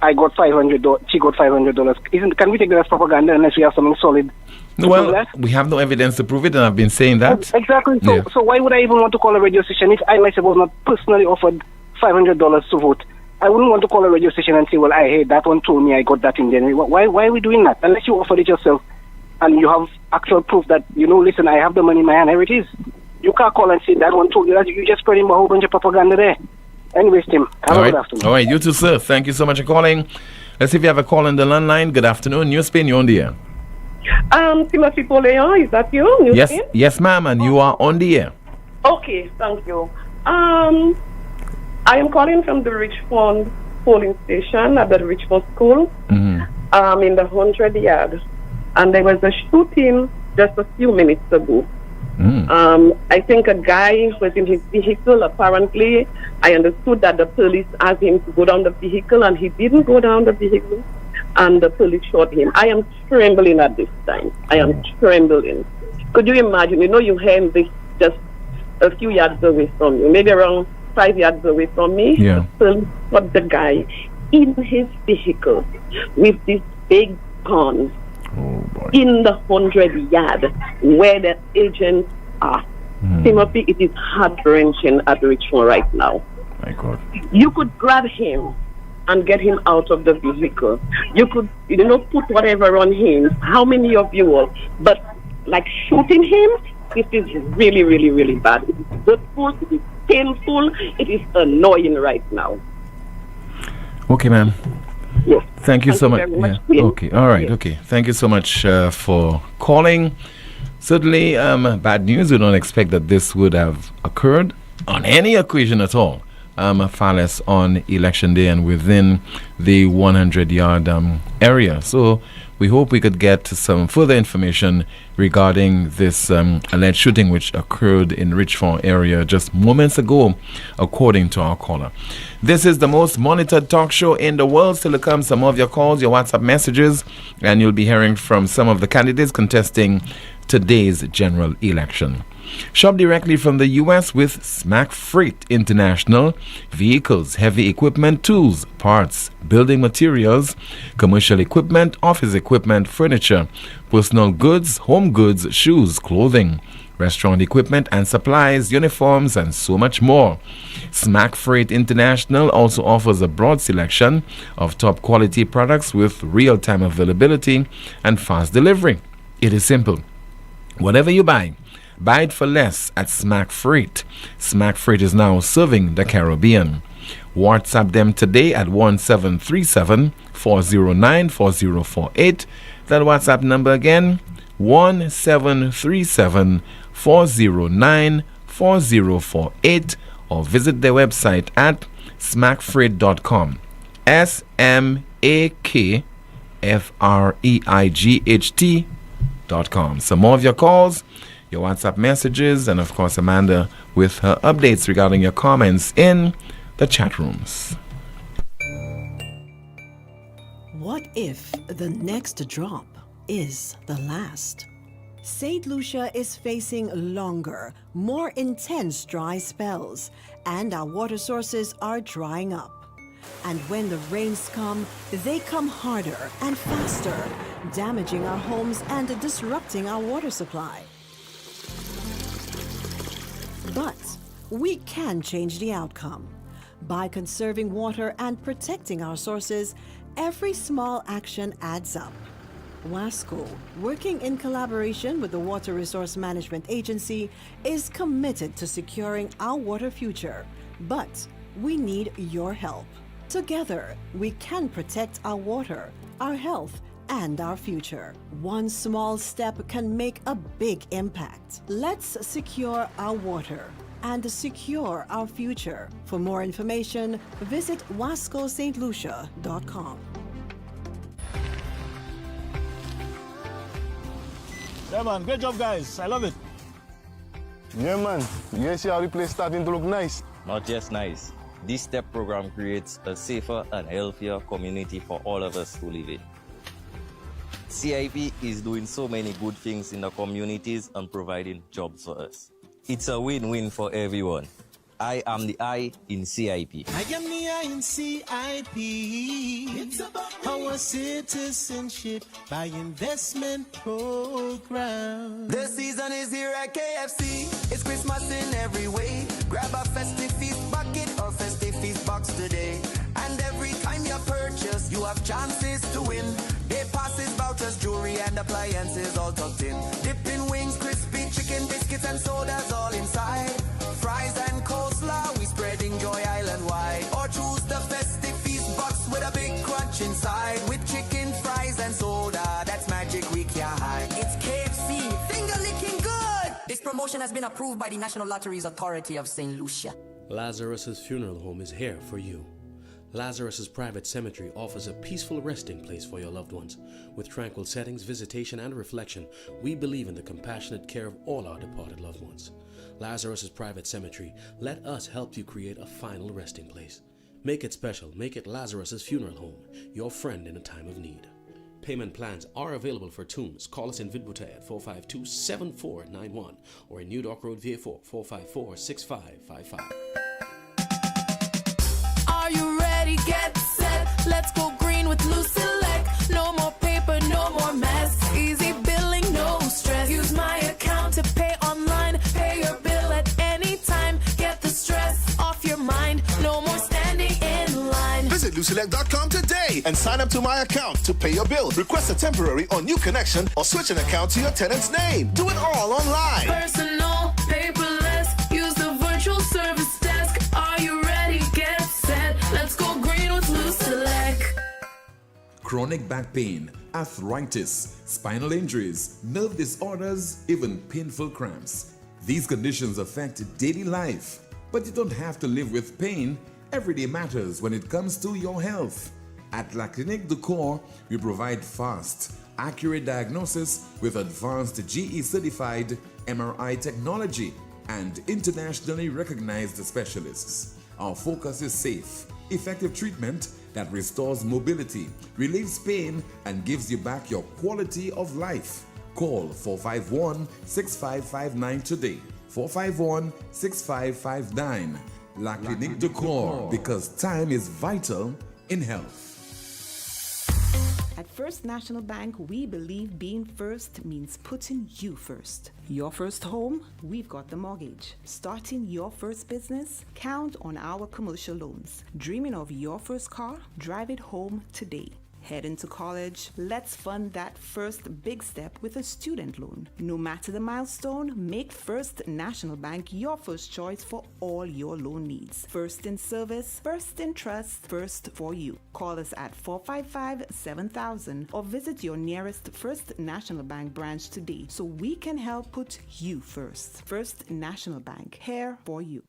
I got $500, she got $500. Can we take that as propaganda unless we have something solid? Well, we have no evidence to prove it, and I've been saying that. Exactly. So why would I even want to call a radio station if I myself was not personally offered $500 to vote? I wouldn't want to call a radio station and say, well, I heard that one told me I got that in January. Why are we doing that? Unless you offered it yourself and you have actual proof that, you know, listen, I have the money in my hand, here it is. You can't call and say that one told you that. You're just spreading a whole bunch of propaganda there. Anyways, Tim, have a good afternoon. All right, you too, sir. Thank you so much for calling. Let's see if you have a call on the landline. Good afternoon. NewsSpin, you're on the air. Timothy Poleon, is that you? NewsSpin? Yes, ma'am, and you are on the air. Okay, thank you. I am calling from the Richmond polling station at the Richmond School, in the 100 yard. And there was a shooting just a few minutes ago. I think a guy was in his vehicle. Apparently, I understood that the police asked him to go down the vehicle, and he didn't go down the vehicle, and the police shot him. I am trembling at this time. I am trembling. Could you imagine? You know, you hear this just a few yards away from you, maybe around 5 yards away from me. Yeah. The police shot the guy in his vehicle with this big gun in the 100-yard where the agents are. Timothy, it is heart-wrenching at Richmond right now. My God. You could grab him and get him out of the vehicle. You could, put whatever on him. How many of you will? But like shooting him, this is really, really, really bad. It is hurtful, it is painful, it is annoying right now. Okay, ma'am. Yes. Thank you so much. Very much. Yeah. Okay. All right. Yes. Okay. Thank you so much for calling. Certainly, bad news. We don't expect that this would have occurred on any occasion at all. Far less on election day and within the 100-yard area. So we hope we could get some further information regarding this alleged shooting which occurred in Richmond area just moments ago, according to our caller. This is the most monitored talk show in the world. Still to come, some of your calls, your WhatsApp messages, and you'll be hearing from some of the candidates contesting today's general election. Shop directly from the U.S. with Smack Freight International. Vehicles, heavy equipment, tools, parts, building materials, commercial equipment, office equipment, furniture, personal goods, home goods, shoes, clothing, restaurant equipment and supplies, uniforms, and so much more. Smack Freight International also offers a broad selection of top quality products with real-time availability and fast delivery. It is simple. Whatever you buy it for less at Smack Freight. Smack Freight is now serving the Caribbean. WhatsApp them today at 1737-409-4048. That WhatsApp number again, 1737-409-4048, or visit their website at smackfreight.com. SMAKFREIGHT.com. Some more of your calls, your WhatsApp messages, and of course Amanda with her updates regarding your comments in the chat rooms. What if the next drop is the last? St. Lucia is facing longer, more intense dry spells, and our water sources are drying up. And when the rains come, they come harder and faster, damaging our homes and disrupting our water supply. But we can change the outcome. By conserving water and protecting our sources, every small action adds up. WASCO, working in collaboration with the Water Resource Management Agency, is committed to securing our water future. But we need your help. Together, we can protect our water, our health, and our future. One small step can make a big impact. Let's secure our water and secure our future. For more information, visit wascostlucia.com. Yeah, man. Great job, guys. I love it. Yeah, man. You see how the place starting to look nice? Not just nice. This STEP program creates a safer and healthier community for all of us who live in. CIP is doing so many good things in the communities and providing jobs for us. It's a win-win for everyone. I am the I in CIP. I am the I in CIP. It's about our citizenship by investment program. The season is here at KFC. It's Christmas in every way. Grab a festive feast bucket or festive feast box today. And every time you purchase, you have chances to win. Day passes, vouchers, jewelry, and appliances all tucked in. Dipping wings, crispy chicken, biscuits, and sodas all inside. Fries and coleslaw, we spreading joy island-wide. Or choose the festive feast box with a big crunch inside. With chicken, fries, and soda, that's magic we can't hide. It's KFC, finger licking good! This promotion has been approved by the National Lotteries Authority of St. Lucia. Lazarus's funeral home is here for you. Lazarus's Private Cemetery offers a peaceful resting place for your loved ones. With tranquil settings, visitation, and reflection, we believe in the compassionate care of all our departed loved ones. Lazarus's Private Cemetery, let us help you create a final resting place. Make it special. Make it Lazarus's Funeral Home, your friend in a time of need. Payment plans are available for tombs. Call us in Vidbuta at 452-7491 or in New Dock Road, VA4, 454-6555. Are you ready? Get set. Let's go green with New Select. No more paper, no more mess. Easy billing, no stress. Use my account to pay online. Pay your bill at any time. Get the stress off your mind. No more standing in line. Visit LuCelect.com today and sign up to my account to pay your bill. Request a temporary or new connection or switch an account to your tenant's name. Do it all online. Personal, paperless. Use the virtual service desk. Are you ready? Get set. Let's go green with New Select. Chronic back pain, arthritis, spinal injuries, nerve disorders, even painful cramps. These conditions affect daily life, but you don't have to live with pain. Every day matters when it comes to your health. At La Clinique du Corps, we provide fast, accurate diagnosis with advanced GE-certified MRI technology and internationally recognized specialists. Our focus is safe, effective treatment that restores mobility, relieves pain, and gives you back your quality of life. Call 451-6559 today. 451-6559. La Clinique du Corps, because time is vital in health. At First National Bank, we believe being first means putting you first. Your first home? We've got the mortgage. Starting your first business? Count on our commercial loans. Dreaming of your first car? Drive it home today. Heading to college? Let's fund that first big step with a student loan. No matter the milestone, make First National Bank your first choice for all your loan needs. First in service, first in trust, first for you. Call us at 455-7000 or visit your nearest First National Bank branch today so we can help put you first. First National Bank, here for you.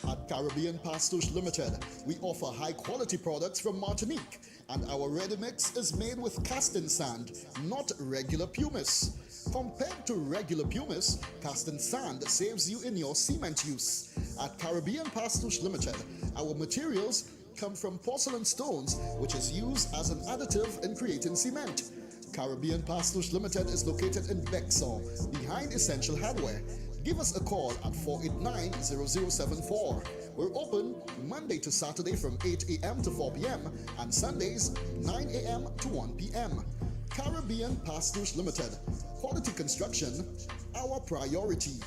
At Caribbean Pastouche Limited, we offer high-quality products from Martinique, and our ready mix is made with casting sand, not regular pumice. Compared to regular pumice, casting sand saves you in your cement use. At Caribbean Pastouche Limited, our materials come from porcelain stones, which is used as an additive in creating cement. Caribbean Pastouche Limited is located in Bexar, behind Essential Hardware. Give us a call at 489-0074. We're open Monday to Saturday from 8 a.m. to 4 p.m. and Sundays 9 a.m. to 1 p.m. Caribbean Pastouche Limited. Quality construction, our priority.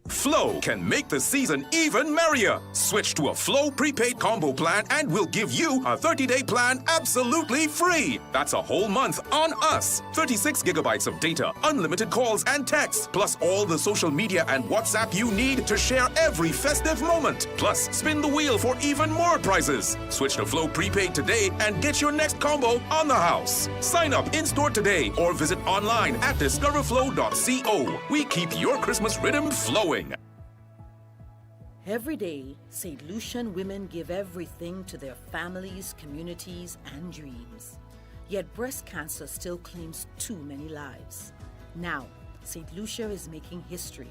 Flow can make the season even merrier. Switch to a Flow prepaid combo plan and we'll give you a 30-day plan absolutely free. That's a whole month on us. 36 gigabytes of data, unlimited calls and texts, plus all the social media and WhatsApp you need to share every festive moment. Plus, spin the wheel for even more prizes. Switch to Flow prepaid today and get your next combo on the house. Sign up in-store today or visit online at discoverflow.co. We keep your Christmas rhythm flowing. Every day, St. Lucian women give everything to their families, communities, and dreams. Yet breast cancer still claims too many lives. Now, St. Lucia is making history.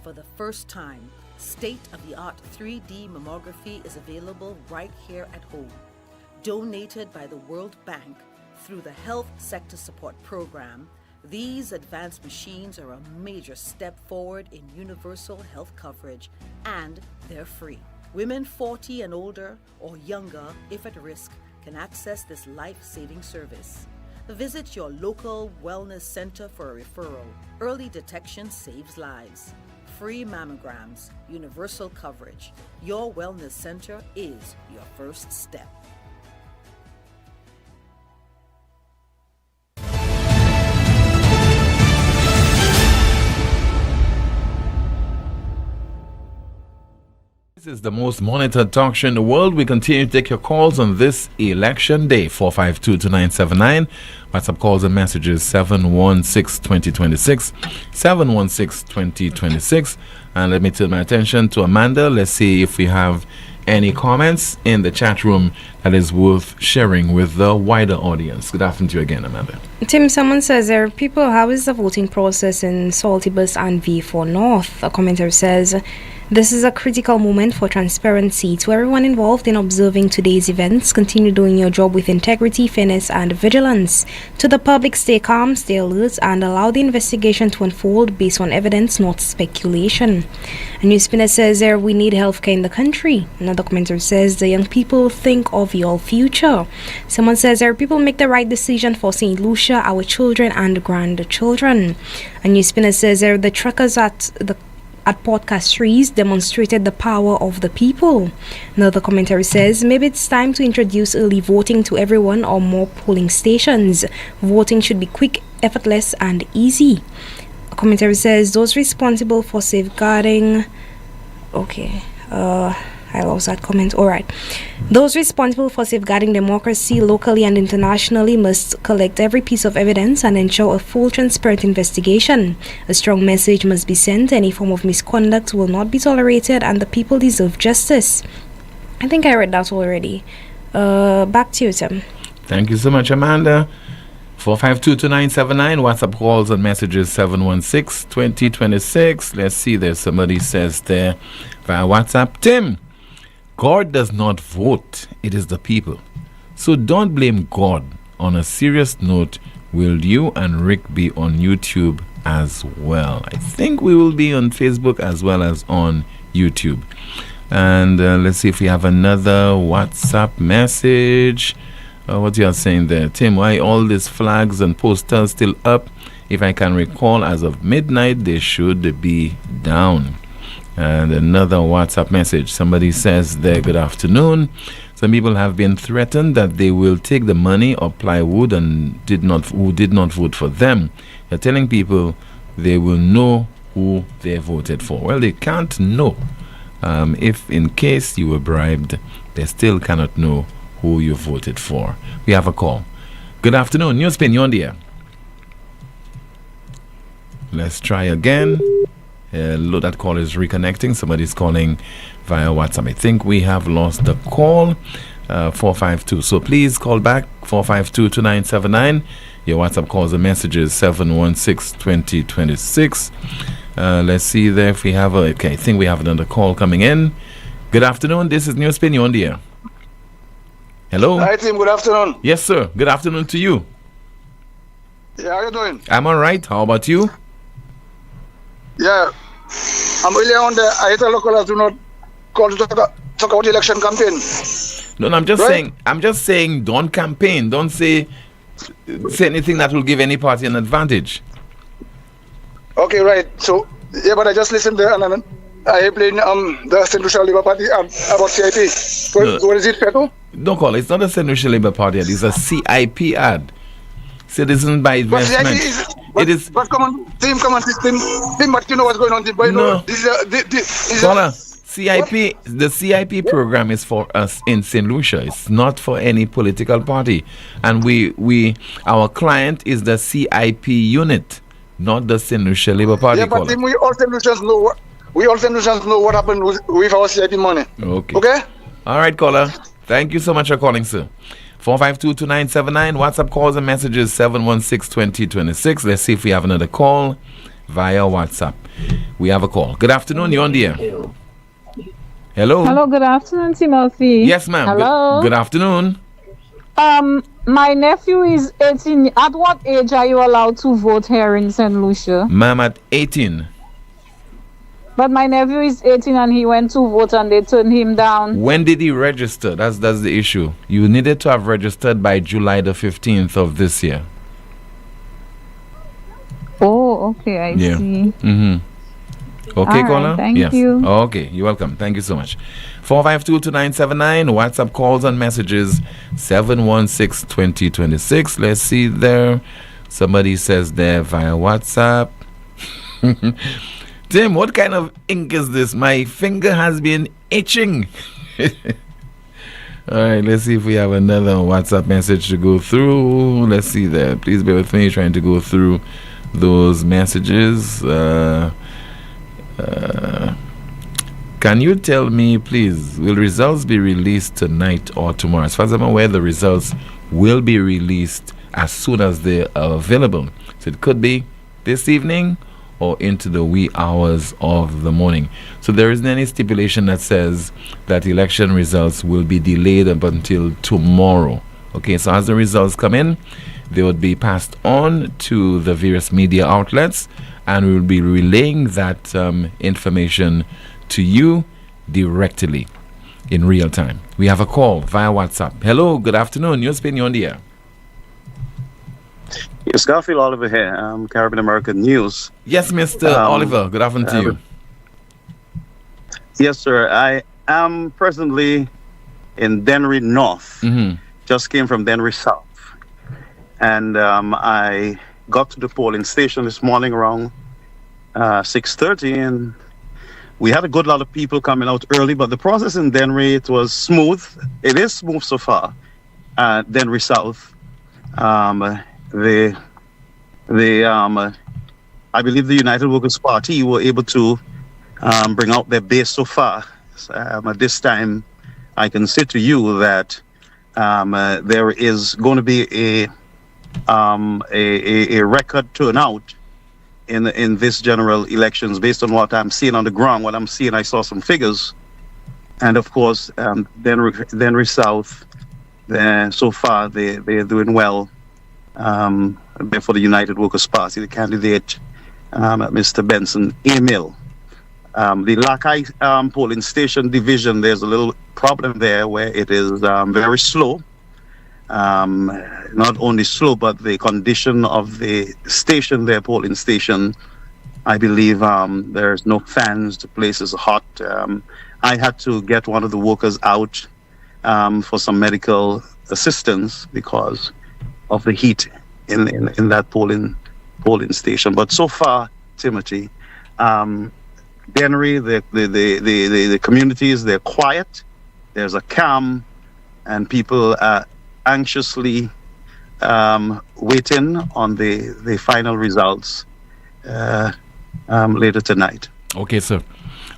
For the first time, state-of-the-art 3D mammography is available right here at home. Donated by the World Bank through the Health Sector Support Program, these advanced machines are a major step forward in universal health coverage, and they're free. Women 40 and older or younger, if at risk, can access this life-saving service. Visit your local wellness center for a referral. Early detection saves lives. Free mammograms, universal coverage. Your wellness center is your first step. This is the most monitored talk show in the world. We continue to take your calls on this election day. 452-2979. WhatsApp calls and messages 716-2026. 716-2026. And let me turn my attention to Amanda. Let's see if we have any comments in the chat room that is worth sharing with the wider audience. Good afternoon to you again, Amanda. Tim, someone says there are people, how is the voting process in Saltibus and V4 North? A commenter says, this is a critical moment for transparency. To everyone involved in observing today's events, continue doing your job with integrity, fairness, and vigilance. To the public, stay calm, stay alert, and allow the investigation to unfold based on evidence, not speculation. A NewsSpinner says there, we need healthcare in the country. Another commenter says, the young people think of your future. Someone says there, people make the right decision for St. Lucia, our children and grandchildren. A NewsSpinner says there, the truckers at Port Castries demonstrated the power of the people. Another commentary says, maybe it's time to introduce early voting to everyone or more polling stations. Voting should be quick, effortless, and easy. A commentary says, those responsible for safeguarding... I lost that comment. Alright. Those responsible for safeguarding democracy locally and internationally must collect every piece of evidence and ensure a full, transparent investigation. A strong message must be sent. Any form of misconduct will not be tolerated and the people deserve justice. I think I read that already. Back to you, Tim. Thank you so much, Amanda. 452-2979. WhatsApp calls and messages 716-2026. Let's see, there's somebody says there via WhatsApp, Tim, God does not vote, it is the people. So don't blame God. On a serious note, will you and Rick be on YouTube as well? I think we will be on Facebook as well as on YouTube. And let's see if we have another WhatsApp message. What you are saying there, Tim, why all these flags and posters still up? If I can recall, as of midnight, they should be down. And another WhatsApp message. Somebody says there, good afternoon. Some people have been threatened that they will take the money or plywood and who did not vote for them. They're telling people they will know who they voted for. Well, they can't know. If in case you were bribed, they still cannot know who you voted for. We have a call. Good afternoon. NewsSpin, you're on the air. Let's try again. That call is reconnecting. Somebody's calling via WhatsApp. I think we have lost the call. 452. So please call back 452-2979. Your WhatsApp calls and messages 716-2026. Let's see there if we have I think we have another call coming in. Good afternoon. This is NewsSpin. You're on the air. Hello. Hi, Tim. Good afternoon. Yes, sir. Good afternoon to you. Yeah, how are you doing? I'm all right. How about you? Yeah. I'm really on the I hate a local do not call to talk about the election campaign. No, I'm just saying don't campaign. Don't say anything that will give any party an advantage. Okay, right. So yeah, but I just listened there and I played the St. Lucia Labour Party about CIP. What is it, Peto? Don't call it. It's not a St. Lucia Labour Party ad. It's a CIP ad. Citizen by Investment. But come on, Tim, but you know what's going on. But no. CIP, the CIP program is for us in St. Lucia. It's not for any political party. And our client is the CIP unit, not the St. Lucia Labour Party. Yeah, but Tim, we all St. Lucians know what happened with our CIP money. Okay? All right, caller. Thank you so much for calling, sir. 452-2979. WhatsApp calls and messages 716-2026. Let's see if we have another call via WhatsApp. We have a call. Good afternoon. You're on the air. Hello. Hello. Good afternoon, Timothy. Yes, ma'am. Hello. Good afternoon. My nephew is 18. At what age are you allowed to vote here in St. Lucia? Ma'am, at 18. But my nephew is 18 and he went to vote and they turned him down. When did he register? That's the issue. You needed to have registered by July the 15th of this year. Oh, okay, I see. Mm-hmm. Okay, caller? Thank you. Okay, you're welcome. Thank you so much. 452-2979. WhatsApp calls and messages 716-2026. Let's see there. Somebody says there via WhatsApp. Tim, what kind of ink is this? My finger has been itching. All right, let's see if we have another WhatsApp message to go through. Let's see there. Please bear with me trying to go through those messages. Can you tell me, please, will results be released tonight or tomorrow? As far as I'm aware, the results will be released as soon as they are available. So it could be this evening or into the wee hours of the morning. So there isn't any stipulation that says that election results will be delayed up until tomorrow. Okay, so as the results come in, they would be passed on to the various media outlets, and we will be relaying that information to you directly in real time. We have a call via WhatsApp. Hello, good afternoon. NewsSpin, you're on the air. Yes, Garfield Oliver here, Caribbean American News. Yes, Mr. Oliver, good afternoon to you. Yes, sir. I am presently in Dennery North. Just came from Dennery South. And I got to the polling station this morning around 6:30, and we had a good lot of people coming out early, but the process in Dennery, it was smooth. It is smooth so far. Dennery South. I believe the United Workers' Party were able to bring out their base so far. At this time, I can say to you that there is going to be a record turnout in this general elections based on what I'm seeing on the ground. What I'm seeing, I saw some figures, and of course, Dennery South. So far, they're doing well. For the United Workers' Party, the candidate, Mr. Benson Emil. The Lakai polling station division, there's a little problem there where it is very slow. Not only slow, but the condition of the station, their polling station, I believe there's no fans, the place is hot. I had to get one of the workers out for some medical assistance because of the heat in that polling station. But so far, Timothy, Dennery, the communities, they're quiet. There's a calm, and people are anxiously waiting on the final results later tonight. Okay, sir.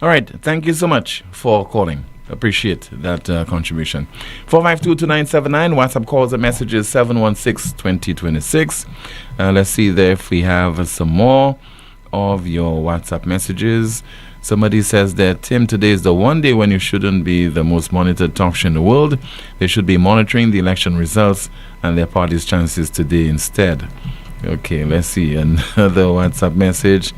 All right. Thank you so much for calling. Appreciate that contribution. 4522979, WhatsApp calls and messages 716-2026. Let's see there if we have some more of your WhatsApp messages. Somebody says that, Tim, today is the one day when you shouldn't be the most monitored talk show in the world. They should be monitoring the election results and their party's chances today instead. Okay, let's see another WhatsApp message.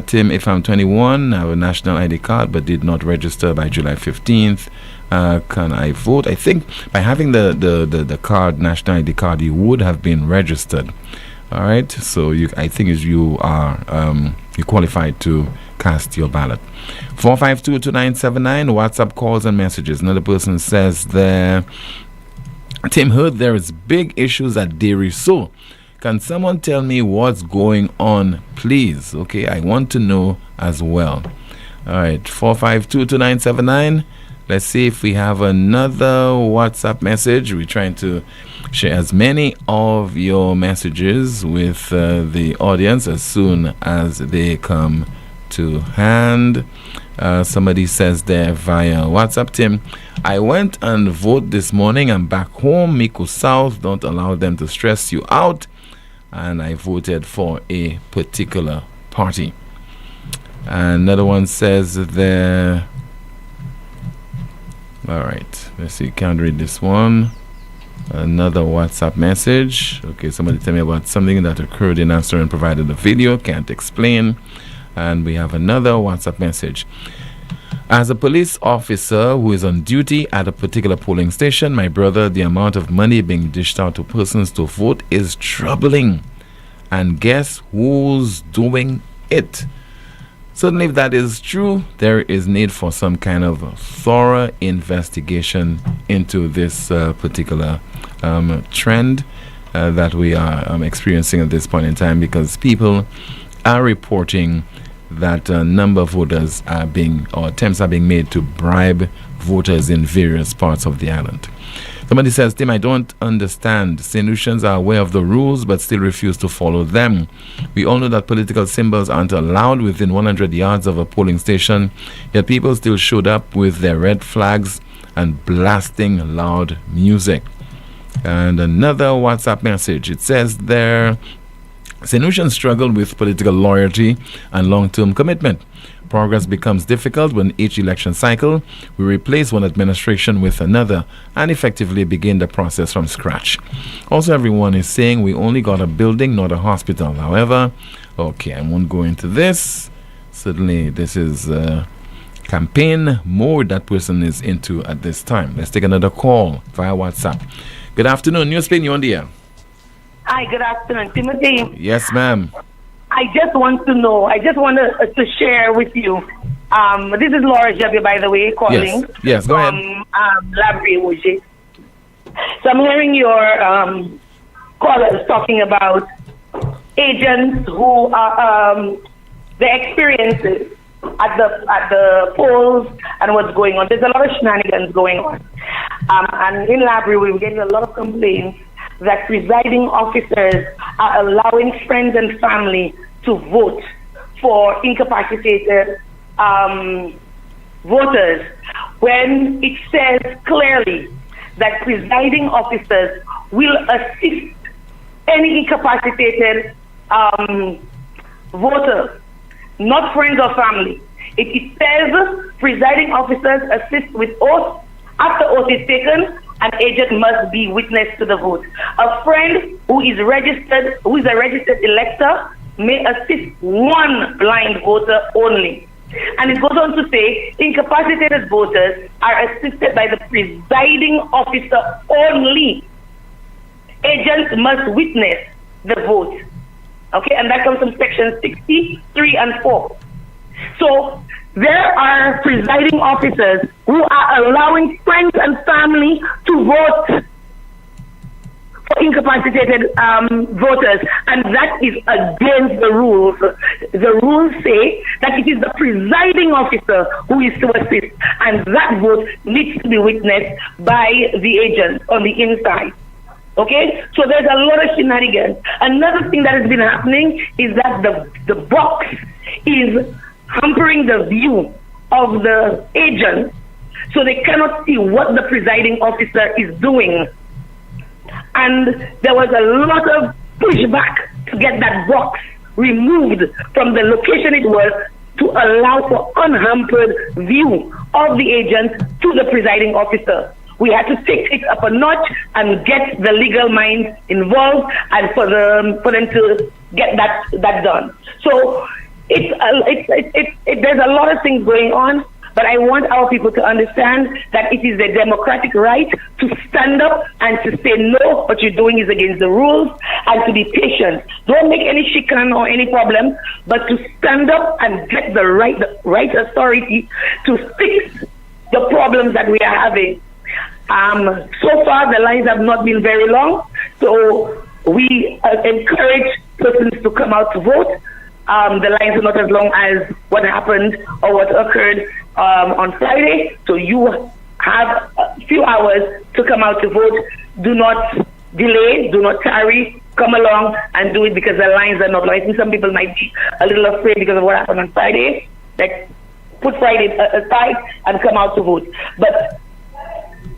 Tim, if I'm 21, I have a national ID card but did not register by July 15th. Can I vote? I think by having the card, national ID card, you would have been registered. All right, so I think you are you qualified to cast your ballot. 4522979, WhatsApp calls and messages. Another person says there, Tim, heard there is big issues at Dairy So. Can someone tell me what's going on, please? Okay, I want to know as well. All right, 4522979. Let's see if we have another WhatsApp message. We're trying to share as many of your messages with the audience as soon as they come to hand. Somebody says there via WhatsApp, Tim, I went and voted this morning. I'm back home, Miko South. Don't allow them to stress you out. And I voted for a particular party. Another one says there. All right, let's see, can't read this one. Another WhatsApp message. Okay, somebody tell me about something that occurred in answer and provided a video. Can't explain. And we have another WhatsApp message. As a police officer who is on duty at a particular polling station, my brother, the amount of money being dished out to persons to vote is troubling. And guess who's doing it? Certainly, if that is true, there is need for some kind of thorough investigation into this particular trend that we are experiencing at this point in time, because people are reporting that a number of voters are being, or attempts are being made to bribe voters in various parts of the island. Somebody says, Tim, I don't understand. St. Lucians are aware of the rules but still refuse to follow them. We all know that political symbols aren't allowed within 100 yards of a polling station, yet people still showed up with their red flags and blasting loud music. And another WhatsApp message. It says there, St. Lucians struggle with political loyalty and long-term commitment. Progress becomes difficult when each election cycle we replace one administration with another and effectively begin the process from scratch. Also, everyone is saying we only got a building, not a hospital. However, okay, I won't go into this. Certainly, this is campaign mode that person is into at this time. Let's take another call via WhatsApp. Good afternoon, NewsSpin, you're on the air. Hi, good afternoon, Timothy. Yes, ma'am. I just want to share with you. This is Laura Jabi, by the way, calling. Yes, go ahead. Labrie Oje. So I'm hearing your callers talking about agents who are the experiences at the polls and what's going on. There's a lot of shenanigans going on. And in Labrie, we're getting a lot of complaints that presiding officers are allowing friends and family to vote for incapacitated voters when it says clearly that presiding officers will assist any incapacitated voter, not friends or family. It says presiding officers assist with oath. After oath is taken, an agent must be witness to the vote. A friend who is a registered elector may assist one blind voter only. And it goes on to say incapacitated voters are assisted by the presiding officer only. Agents must witness the vote. Okay, and that comes from section 63 and 4. So there are presiding officers who are allowing friends and family to vote for incapacitated voters, and that is against the rules. The rules say that it is the presiding officer who is to assist, and that vote needs to be witnessed by the agent on the inside. Okay, so there's a lot of shenanigans. Another thing that has been happening is that the box is hampering the view of the agent, so they cannot see what the presiding officer is doing. And there was a lot of pushback to get that box removed from the location it was, to allow for unhampered view of the agent to the presiding officer. We had to take it up a notch and get the legal minds involved, and for them to get that done. So there's a lot of things going on, but I want our people to understand that it is their democratic right to stand up and to say no, what you're doing is against the rules, and to be patient. Don't make any chicane or any problem, but to stand up and get the right authority to fix the problems that we are having. So far, the lines have not been very long, so we encourage persons to come out to vote. The lines are not as long as what happened or what occurred on Friday, so you have a few hours to come out to vote. Do not delay, do not tarry, come along and do it, because the lines are not long. I think some people might be a little afraid because of what happened on Friday. Like, put Friday aside and come out to vote. But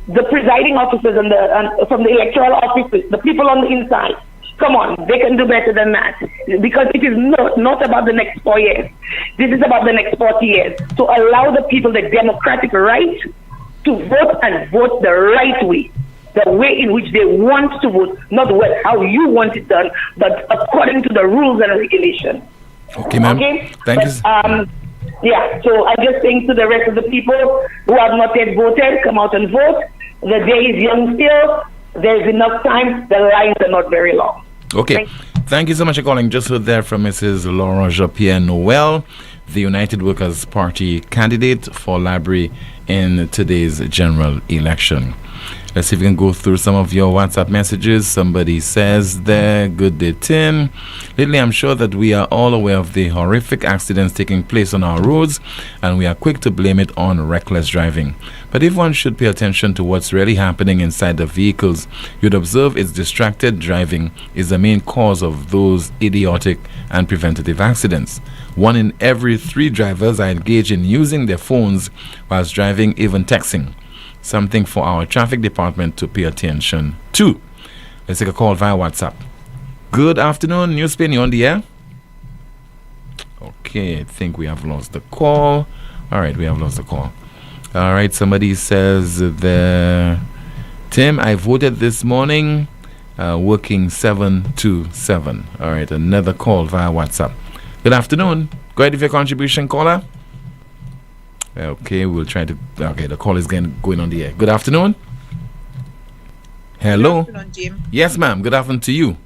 the presiding officers and from the electoral offices, the people on the inside, come on, they can do better than that, because it is not about the next 4 years. This is about the next 40 years. So allow the people the democratic right to vote, and vote the right way, the way in which they want to vote, not how you want it done, but according to the rules and regulations. Okay, ma'am. Okay? Thank you. Yeah, so I'm just saying to the rest of the people who have not yet voted, come out and vote. The day is young still. There's enough time. The lines are not very long. Okay. Thank you so much for calling. Just heard there from Mrs. Laura Jean-Pierre Noel, the United Workers' Party candidate for Labrie in today's general election. Let's see if we can go through some of your WhatsApp messages. Somebody says there, good day, Tim. Lately, I'm sure that we are all aware of the horrific accidents taking place on our roads, and we are quick to blame it on reckless driving. But if one should pay attention to what's really happening inside the vehicles, you'd observe it's distracted driving is the main cause of those idiotic and preventative accidents. 1 in every 3 drivers are engaged in using their phones whilst driving, even texting. Something for our traffic department to pay attention to. Let's take a call via WhatsApp. Good afternoon, NewsSpin, you on the air? Okay, I think we have lost the call. All right, we have lost the call. All right, somebody says there, Tim, I voted this morning, working 7 to 7. All right, another call via WhatsApp. Good afternoon. Go ahead with your contribution, caller. Okay, we'll try to. Okay, the call is going on the air. Good afternoon. Hello. Good afternoon, Jim. Yes, ma'am. Good afternoon to you.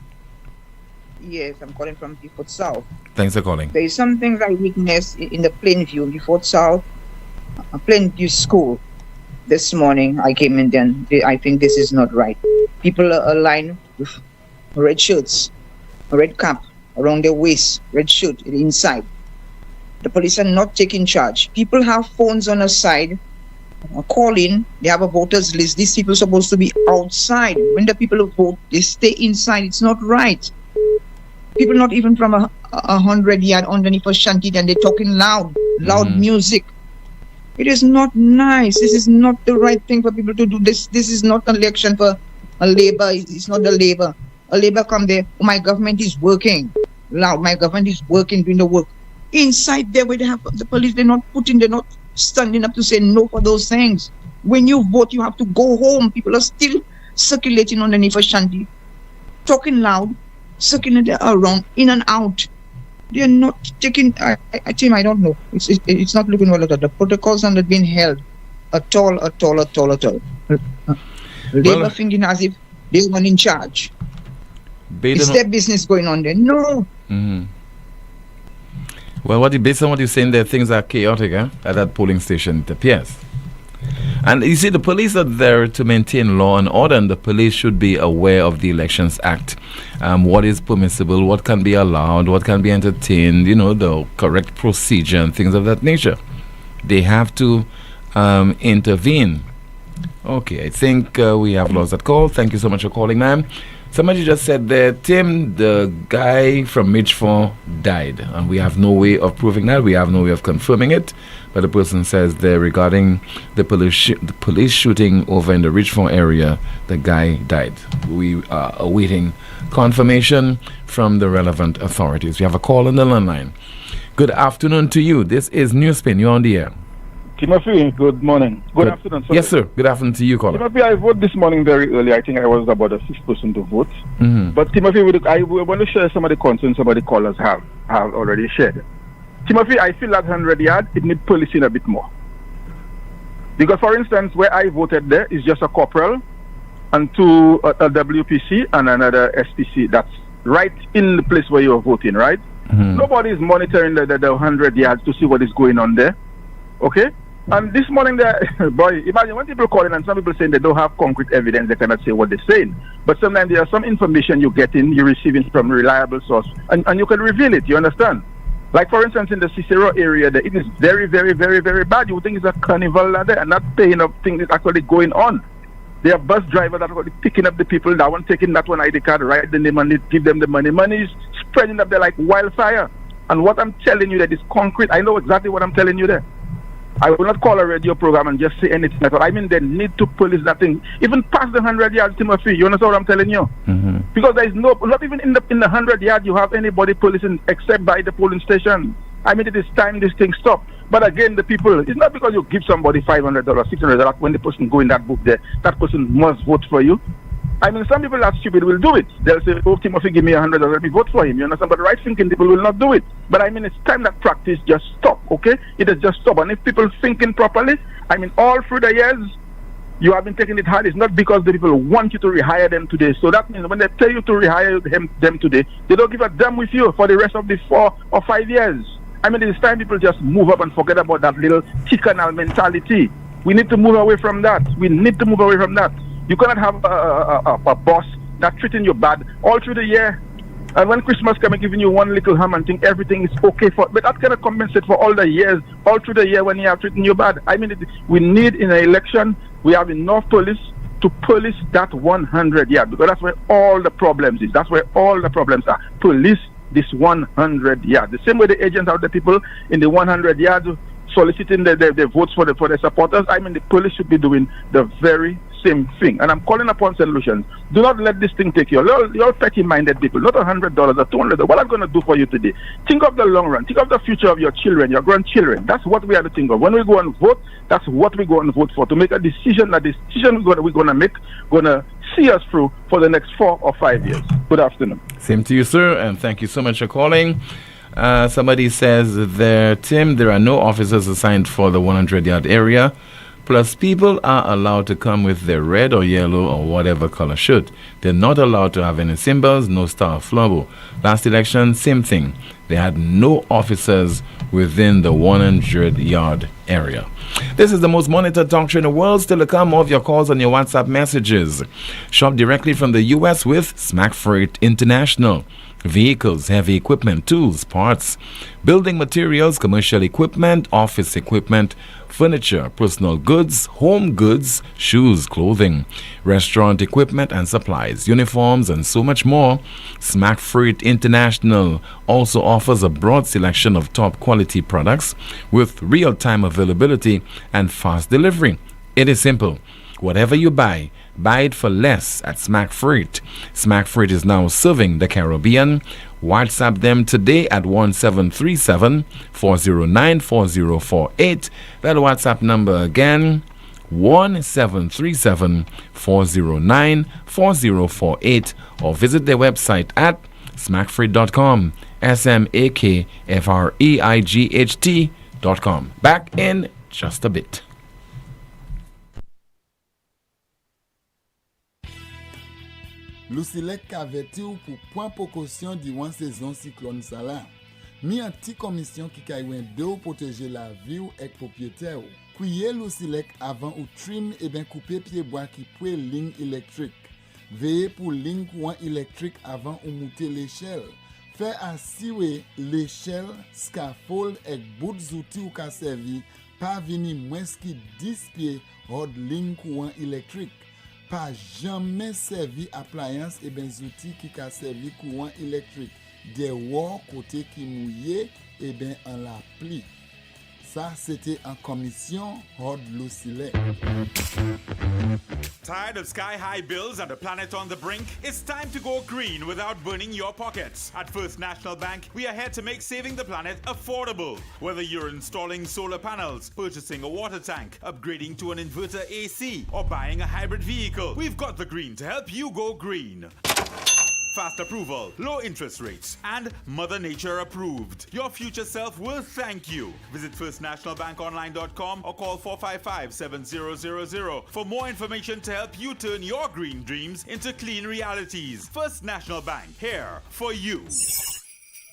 Yes, I'm calling from Beaufort South. Thanks for calling. There is something that I witnessed in the Plainview, Beaufort South, Plainview School. This morning, I came in then. I think this is not right. People are aligned with red shirts, a red cap around their waist, red shirt inside. The police are not taking charge. People have phones on the side, calling. They have a voters list. These people are supposed to be outside. When the people vote, they stay inside. It's not right. People not even from 100 yards underneath a shanty, and they're talking loud music. It is not nice. This is not the right thing for people to do. This is not an election for a Labour. It's not the Labour. A Labour come there. Oh, my government is working. Loud. My government is working, doing the work. Inside there, where they have the police, they're not standing up to say no for those things. When you vote, you have to go home. People are still circulating underneath a shanty, talking loud, circulating around, in and out. They're not taking. I don't know. It's not looking well at all. The protocols are not being held at all. Labour thinking as if they're one in charge. Is their business going on there? No. Mm-hmm. Well, based on what you're saying there, things are chaotic at that polling station, it appears. And you see, the police are there to maintain law and order, and the police should be aware of the Elections Act. What is permissible, what can be allowed, what can be entertained, the correct procedure and things of that nature. They have to intervene. Okay, I think we have lost that call. Thank you so much for calling, ma'am. Somebody just said there, Tim, the guy from Midgeford died, and we have no way of proving that. We have no way of confirming it. But the person says there, regarding the police shooting over in the Ridgeford area, the guy died. We are awaiting confirmation from the relevant authorities. We have a call on the landline. Good afternoon to you. This is NewsSpin. You're on the air. Timothy, good morning. Good afternoon. Sorry. Yes, sir. Good afternoon to you, caller. Timothy, I voted this morning very early. I think I was about the 6th person to vote. Mm-hmm. But Timothy, I want to share some of the concerns some of the callers have already shared. Timothy, I feel that 100 yards, it needs policing a bit more. Because, for instance, where I voted there is just a corporal and two a WPC and another SPC. That's right in the place where you're voting, right? Mm-hmm. Nobody is monitoring the 100 yards to see what is going on there. Okay? And this morning, boy, imagine when people calling and some people saying they don't have concrete evidence, they cannot say what they're saying. But sometimes there are some information you're receiving from a reliable source, and you can reveal it, you understand? Like, for instance, in the Cicero area, it is very, very, very, very bad. You think it's a carnival there, and not paying up things is actually going on. There are bus drivers that are already picking up the people, that one taking that one ID card, write the name on it, give them the money. Money is spreading up there like wildfire. And what I'm telling you that is concrete. I know exactly what I'm telling you there. I will not call a radio program and just say anything at all. I mean, they need to police that thing. Even past the 100 yards, Timothy, you understand what I'm telling you? Mm-hmm. Because there is not even in the 100 yards you have anybody policing except by the polling station. I mean, it is time this thing stop. But again, the people, it's not because you give somebody $500, $600, when the person go in that book there, that person must vote for you. I mean, some people that stupid will do it. They'll say, oh, Timothy, give me $100, let me vote for him. You understand? But the right-thinking people will not do it. But I mean, it's time that practice just stop, okay? It has just stopped. And if people thinking properly, I mean, all through the years, you have been taking it hard. It's not because the people want you to rehire them today. So that means when they tell you to rehire them today, they don't give a damn with you for the rest of the 4 or 5 years. I mean, it's time people just move up and forget about that little chicken mentality. We need to move away from that. We need to move away from that. You cannot have a boss that's treating you bad all through the year. And when Christmas comes, giving you one little ham and think everything is okay for, but that cannot compensate for all the years, all through the year when he are treating you bad. I mean, we need in an election, we have enough police to police that 100 yard, because that's where all the problems is. That's where all the problems are. Police this 100 yard. The same way the agents are the people in the 100 yards soliciting the votes for the supporters. I mean, the police should be doing the very same thing. And I'm calling upon St. Lucians. Do not let this thing take you. You're petty-minded people. Not $100 or $200. What I'm going to do for you today? Think of the long run. Think of the future of your children, your grandchildren. That's what we have to think of. When we go and vote, that's what we go and vote for. To make a decision. That decision we're going to make going to see us through for the next 4 or 5 years. Good afternoon. Same to you, sir, and thank you so much for calling. Somebody says there, Tim, there are no officers assigned for the 100-yard area. Plus, people are allowed to come with their red or yellow or whatever color shirt. They're not allowed to have any symbols, no star or flower. Last election, same thing. They had no officers within the 100-yard area. This is the most monitored talk show in the world. Still to come, more of your calls and your WhatsApp messages. Shop directly from the U.S. with Smack Freight International. Vehicles, heavy equipment, tools, parts, building materials, commercial equipment, office equipment, furniture, personal goods, home goods, shoes, clothing, restaurant equipment and supplies, uniforms, and so much more. Smack Freight International also offers a broad selection of top quality products with real-time availability and fast delivery. It is simple. Whatever you buy it for less at Smack Freight. Smack Freight is now serving the Caribbean. WhatsApp them today at 1737-409-4048. That WhatsApp number again, 1737-409-4048, or visit their website at smackfreight.com, SMAKFREIGHT.com. Back in just a bit. Lucilec averti ou pour point précaution durant saison cyclone ça là. Mi un petit commission qui kaywen de ou protéger la vie ou ek propriétaire ou. Couiller Lucilec avant ou trim et bien couper pied bois qui pouet ligne électrique. Veillez pour ligne courant électrique avant ou monter l'échelle. Fait assurer l'échelle, scaffold et bout d'outil ou ka servi pas venir moins qui 10 pieds hors ligne courant électrique. Pas jamais servi appliance et ben outils qui ka servi courant électrique. Des wall côté qui mouillé et ben en la pli. Ça c'était en commission Hord Lucilec. Tired of sky-high bills and a planet on the brink? It's time to go green without burning your pockets. At First National Bank, we are here to make saving the planet affordable. Whether you're installing solar panels, purchasing a water tank, upgrading to an inverter AC, or buying a hybrid vehicle, we've got the green to help you go green. Fast approval, low interest rates, and Mother Nature approved. Your future self will thank you. Visit firstnationalbankonline.com or call 455-7000 for more information to help you turn your green dreams into clean realities. First National Bank, here for you.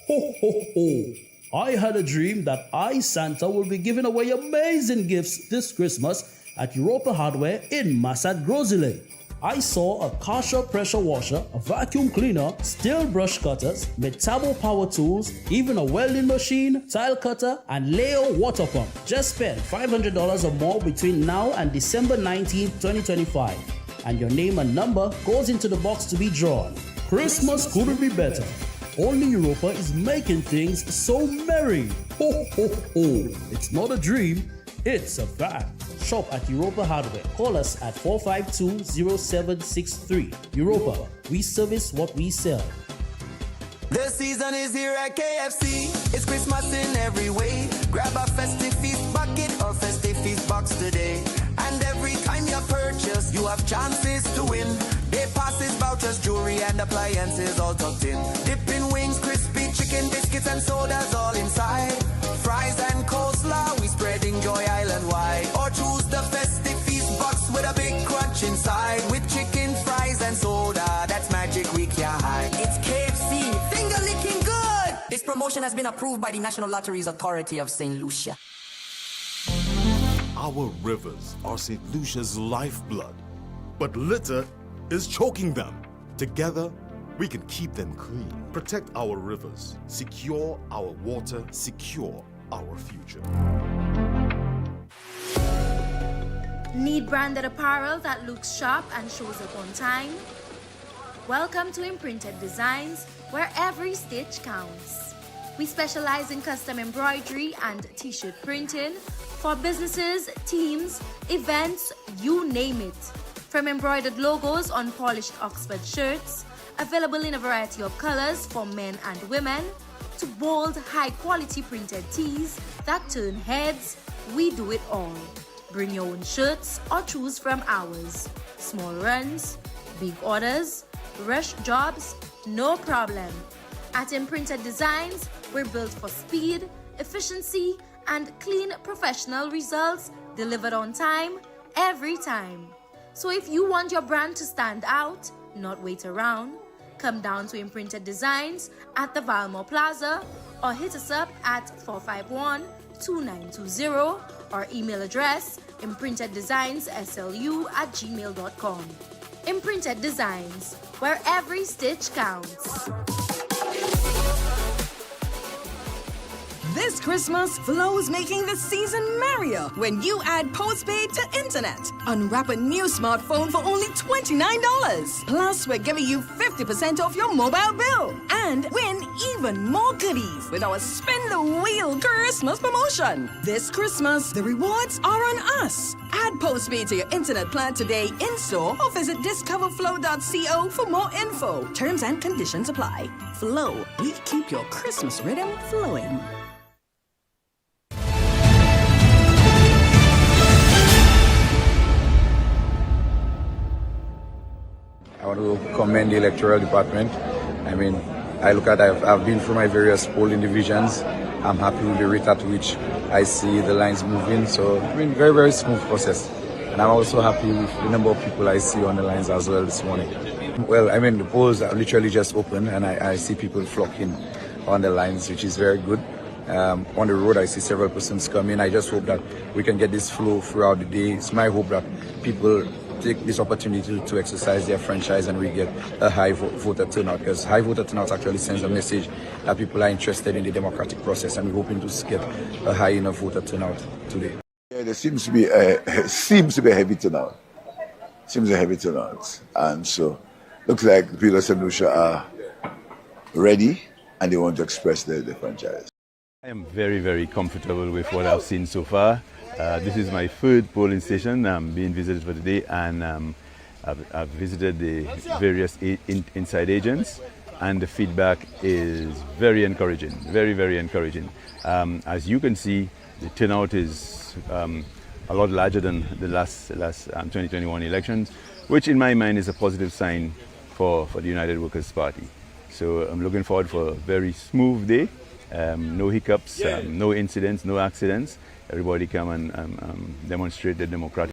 Ho, ho, ho. I had a dream that I, Santa, will be giving away amazing gifts this Christmas at Europa Hardware in Massad Grosile. I saw a Karcher pressure washer, a vacuum cleaner, steel brush cutters, Metabo power tools, even a welding machine, tile cutter, and Leo water pump. Just spend $500 or more between now and December 19, 2025. And your name and number goes into the box to be drawn. Christmas couldn't be better. Only Europa is making things so merry. Ho, ho, ho. It's not a dream, it's a fact. Shop at Europa Hardware. Call us at 452-0763. Europa, we service what we sell. The season is here at KFC. It's Christmas in every way. Grab a festive feast bucket or festive feast box today. And every time you purchase, you have chances to win. Day passes, vouchers, jewelry, and appliances all tucked in. Dipping wings, crispy chicken, biscuits, and sodas all inside. Fries and coleslaw, we spreading joy island-wide. Or choose the festive feast box with a big crunch inside. With chicken, fries, and soda, that's magic we can't hide. It's KFC, finger licking good. This promotion has been approved by the National Lotteries Authority of St. Lucia. Our rivers are St. Lucia's lifeblood. but litter is choking them. Together, we can keep them clean, protect our rivers, secure our water, secure our future. Need branded apparel that looks sharp and shows up on time? Welcome to Imprinted Designs, where every stitch counts. We specialize in custom embroidery and t-shirt printing for businesses, teams, events, you name it. From embroidered logos on polished Oxford shirts, available in a variety of colors for men and women, to bold, high-quality printed tees that turn heads, we do it all. Bring your own shirts or choose from ours. Small runs, big orders, rush jobs, no problem. At Imprinted Designs, we're built for speed, efficiency, and clean professional results delivered on time, every time. So if you want your brand to stand out, not wait around, come down to Imprinted Designs at the Valmore Plaza or hit us up at 451-2920 or email address imprinteddesignsSLU@gmail.com. Imprinted Designs, where every stitch counts. This Christmas, Flow's making the season merrier when you add postpaid to internet. Unwrap a new smartphone for only $29. Plus, we're giving you 50% off your mobile bill. And win even more goodies with our Spin the Wheel Christmas promotion. This Christmas, the rewards are on us. Add postpaid to your internet plan today in-store or visit discoverflow.co for more info. Terms and conditions apply. Flow, we keep your Christmas rhythm flowing. I want to commend the electoral department. I mean, I've been through my various polling divisions. I'm happy with the rate at which I see the lines moving. So, I mean, very, very smooth process. And I'm also happy with the number of people I see on the lines as well this morning. Well, I mean, the polls are literally just open and I see people flocking on the lines, which is very good. On the road, I see several persons coming. I just hope that we can get this flow throughout the day. It's my hope that people take this opportunity to exercise their franchise and we get a high voter turnout, because high voter turnout actually sends a message that people are interested in the democratic process, and we're hoping to get a high enough voter turnout today. Yeah, there seems to be a heavy turnout. Seems a heavy turnout, and so looks like the people of St. Lucia are ready and they want to express their franchise. I am very, very comfortable with what I've seen so far. This is my third polling station. I'm being visited for today, and I've visited the various inside agents, and the feedback is very encouraging, very, very encouraging. As you can see, the turnout is a lot larger than the last 2021 elections, which in my mind is a positive sign for the United Workers' Party. So I'm looking forward for a very smooth day, no hiccups, no incidents, no accidents. Everybody come and demonstrate the democratic.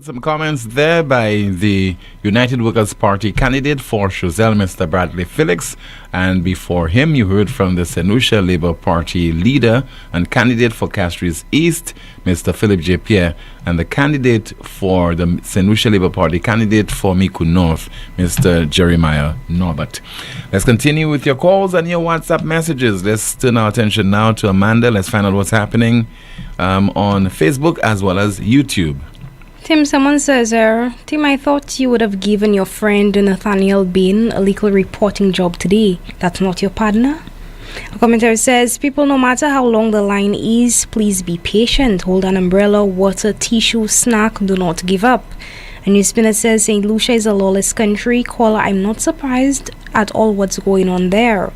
Some comments there by the United Workers' Party candidate for Choiseul, Mr. Bradley Felix, and before him you heard from the St. Lucia Labour Party leader and candidate for Castries East, Mr. Philip J. Pierre, and the candidate for the St. Lucia Labour Party candidate for Miku North, Mr. Jeremiah Norbert. Let's continue with your calls and your WhatsApp messages. Let's turn our attention now to Amanda. Let's find out what's happening on Facebook as well as YouTube. Tim, someone says, Tim, I thought you would have given your friend Nathaniel Bain a legal reporting job today. That's not your partner? A commentator says, people, no matter how long the line is, please be patient. Hold an umbrella, water, tissue, snack. Do not give up. A NewsSpinner says, St. Lucia is a lawless country. Caller, I'm not surprised at all what's going on there.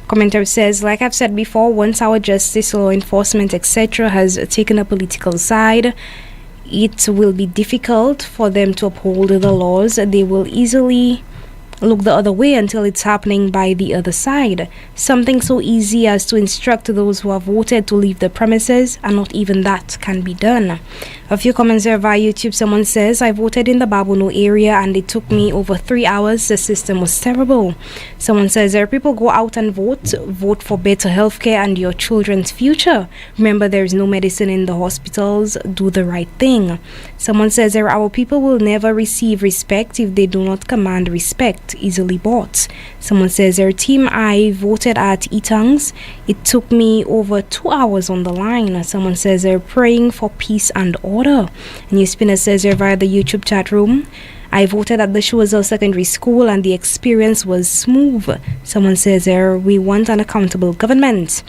Commentator says, like I've said before, once our justice, law enforcement, etc. has taken a political side, it will be difficult for them to uphold the laws. They will easily look the other way until it's happening by the other side. Something so easy as to instruct those who have voted to leave the premises, and not even that can be done. A few comments here via YouTube. Someone says, I voted in the Babono area and it took me over 3 hours. The system was terrible. Someone says, there are people go out and vote for better healthcare and your children's future. Remember, there is no medicine in the hospitals. Do the right thing. Someone says, there our people will never receive respect if they do not command respect, easily bought. Someone says, their team I voted at Itangs. It took me over 2 hours on the line. Someone says, they're praying for peace and order. NewsSpinner says here via the YouTube chat room, I voted at the Shozel Secondary School and the experience was smooth. Someone says here, we want an accountable government.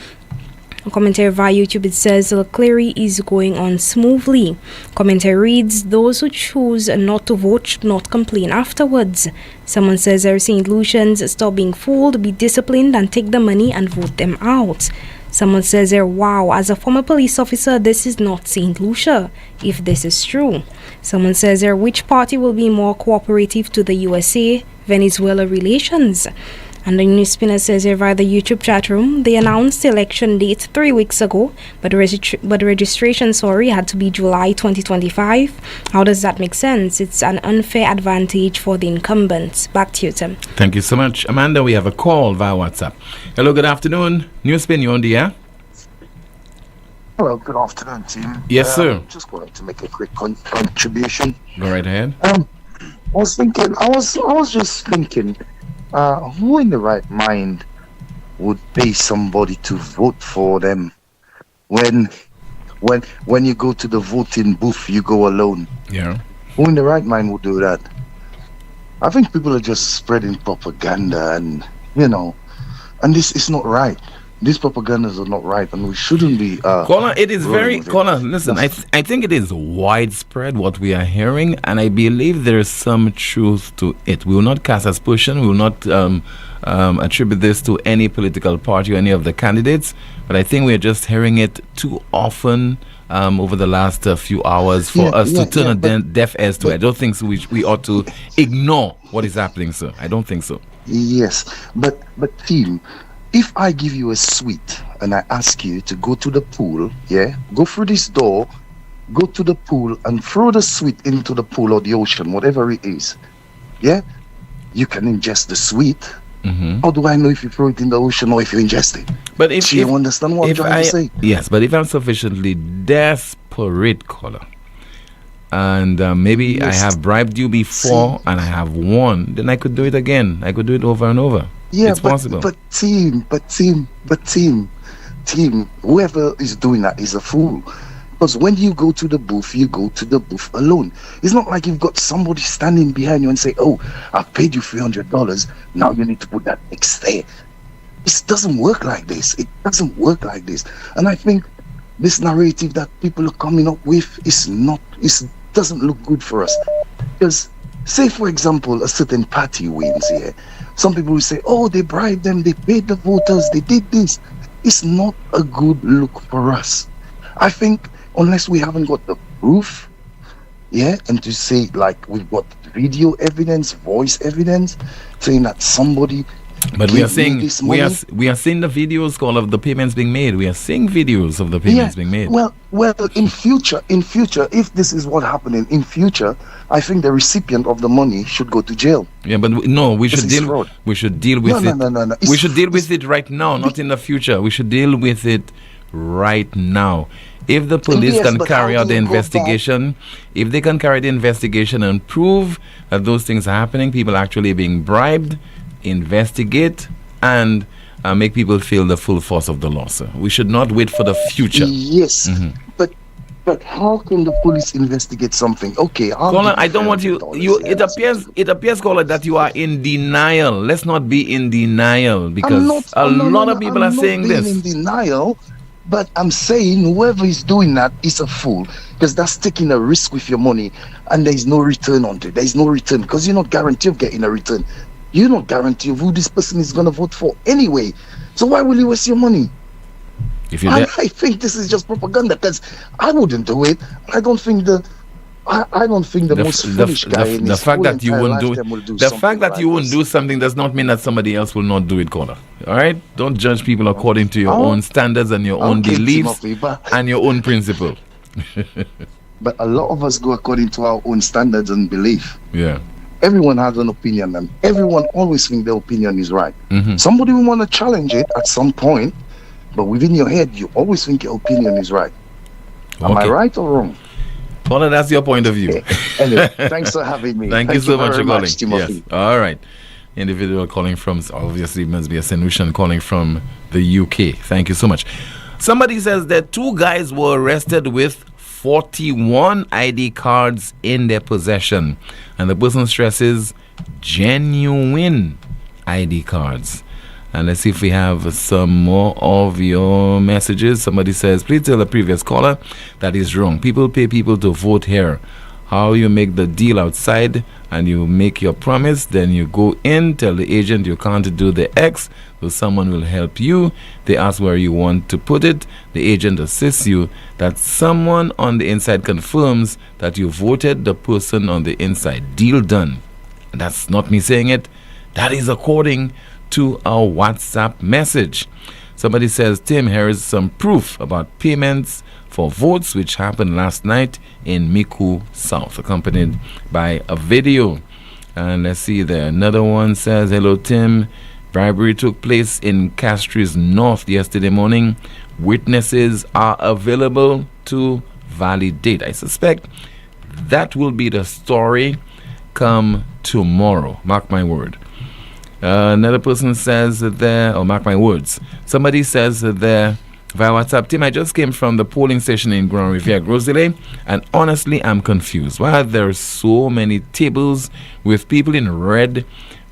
A commentary via YouTube, it says the clearing is going on smoothly. Commentary reads, those who choose not to vote should not complain afterwards. Someone says there, St. Lucians, stop being fooled, be disciplined and take the money and vote them out. Someone says there, wow, as a former police officer, this is not St. Lucia, if this is true. Someone says there, which party will be more cooperative to the USA-Venezuela relations? And the NewsSpinner says here via the YouTube chat room, they announced the election date 3 weeks ago, but registration, had to be July 2025. How does that make sense? It's an unfair advantage for the incumbents. Back to you, Tim. Thank you so much. Amanda, we have a call via WhatsApp. Hello, good afternoon. NewsSpin, you on the air? Hello, good afternoon, team. Yes, sir. Just wanted to make a quick contribution. Go right ahead. I was just thinking, who in the right mind would pay somebody to vote for them when you go to the voting booth you go alone? Yeah. Who in the right mind would do that? I think people are just spreading propaganda, and and this is not right. These propagandas are not right, and we shouldn't be. Connor, it is very. Connor, listen, I think it is widespread what we are hearing, and I believe there is some truth to it. We will not cast aspersion. We will not attribute this to any political party or any of the candidates, but I think we are just hearing it too often over the last few hours for us to turn a deaf ears to it. I don't think so. We ought to ignore what is happening, sir. I don't think so. Yes, but team, if I give you a suite and I ask you to go to the pool, go through this door, go to the pool and throw the suite into the pool or the ocean, whatever it is, you can ingest the suite. Mm-hmm. How do I know if you throw it in the ocean or if you ingest it? But if you understand what I'm trying to say? Yes, but if I'm sufficiently desperate, caller, and maybe I have bribed you before and I have won, then I could do it again. I could do it over and over. Yeah, it's possible. But team, whoever is doing that is a fool. Because when you go to the booth, you go to the booth alone. It's not like you've got somebody standing behind you and say, oh, I've paid you $300, now you need to put that X there. It doesn't work like this. It doesn't work like this. And I think this narrative that people are coming up with doesn't look good for us. Because say, for example, a certain party wins here. Some people will say, oh, they bribed them, they paid the voters, they did this. It's not a good look for us. I think unless we haven't got the proof, and to say like we've got video evidence, voice evidence, saying that somebody. But we are seeing we are seeing the videos of the payments being made. We are seeing videos of the payments being made. Well, in future, if this is what happening in future, I think the recipient of the money should go to jail. Yeah, but no, we should deal with it. We should deal with it right now, not in the future. We should deal with it right now. If the police can carry out the investigation, if they can carry the investigation and prove that those things are happening, people actually being bribed, investigate and make people feel the full force of the law, sir. We should not wait for the future. Yes, but how can the police investigate something? Okay, Caller, I don't want you. It appears, caller, that you are in denial. Let's not be in denial because a lot of people are saying this. I'm not in denial, but I'm saying whoever is doing that is a fool because that's taking a risk with your money and there is no return on it. There is no return because you're not guaranteed of getting a return. You're not guaranteed of who this person is going to vote for anyway. So why will you waste your money? I think this is just propaganda because I wouldn't do it. I don't think I don't think the most foolish guy in the his fact whole that you entire won't do lifetime will do the something fact that like you won't this. do something does not mean that somebody else will not do it, caller. All right, don't judge people according to your own standards and your own Okay, beliefs Timothy, but and your own principle. but a lot of us go according to our own standards and belief. Yeah. Everyone has an opinion, and everyone always thinks their opinion is right. Mhm. Somebody will want to challenge it at some point, but within your head, you always think your opinion is right. Am I Okay. right or wrong? Caller, that's your point of view. Anyway, thanks for having me. Thank you so much very for calling. much, Timothy. Yes. All right. Individual calling from, obviously must be a solution, calling from the UK. Thank you so much. Somebody says that 2 guys were arrested with 41 ID cards in their possession, and the person stresses genuine ID cards. And let's see if we have some more of your messages. Somebody says, please tell the previous caller that is wrong. People pay people to vote here. How you make the deal outside and you make your promise, then you go in, tell the agent you can't do the X, so someone will help you. They ask where you want to put it. The agent assists you. That someone on the inside confirms that you voted the person on the inside. Deal done. And that's not me saying it. That is according to our WhatsApp message. Somebody says, Tim, here is some proof about payments for votes which happened last night in Miku South, accompanied by a video. And let's see there. Another one says, hello, Tim. Bribery took place in Castries North yesterday morning. Witnesses are available to validate. I suspect that will be the story come tomorrow. Mark my word. Another person says there, or mark my words, somebody says there via WhatsApp, Tim, I just came from the polling station in Grand Riviere, Grosley, and honestly, I'm confused. Why are there so many tables with people in red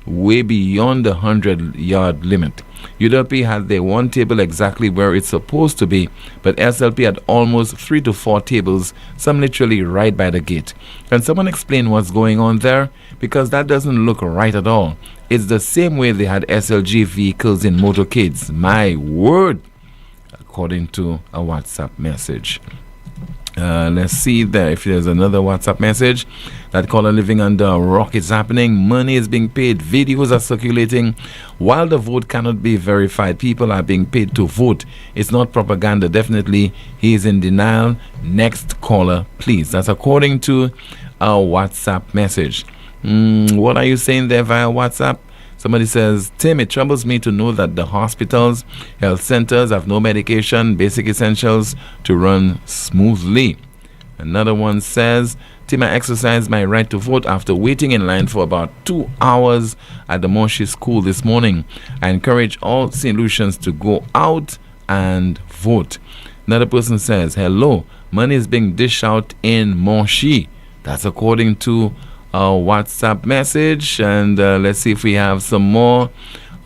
way beyond the 100-yard limit? UWP had their one table exactly where it's supposed to be, but SLP had almost 3 to 4 tables, some literally right by the gate. Can someone explain what's going on there? Because that doesn't look right at all. It's the same way they had SLG vehicles in motorcades. My word! According to a WhatsApp message. Let's see there if there's another WhatsApp message. That caller living under a rock is happening. Money is being paid. Videos are circulating. While the vote cannot be verified, people are being paid to vote. It's not propaganda. Definitely, he is in denial. Next caller, please. That's according to a WhatsApp message. What are you saying there via WhatsApp? Somebody says, Tim, it troubles me to know that the hospitals, health centers have no medication, basic essentials to run smoothly. Another one says, Tim, I exercised my right to vote after waiting in line for about 2 hours at the Moshi school this morning. I encourage all St. Lucians to go out and vote. Another person says, hello, money is being dished out in Moshi. That's according to a WhatsApp message. And let's see if we have some more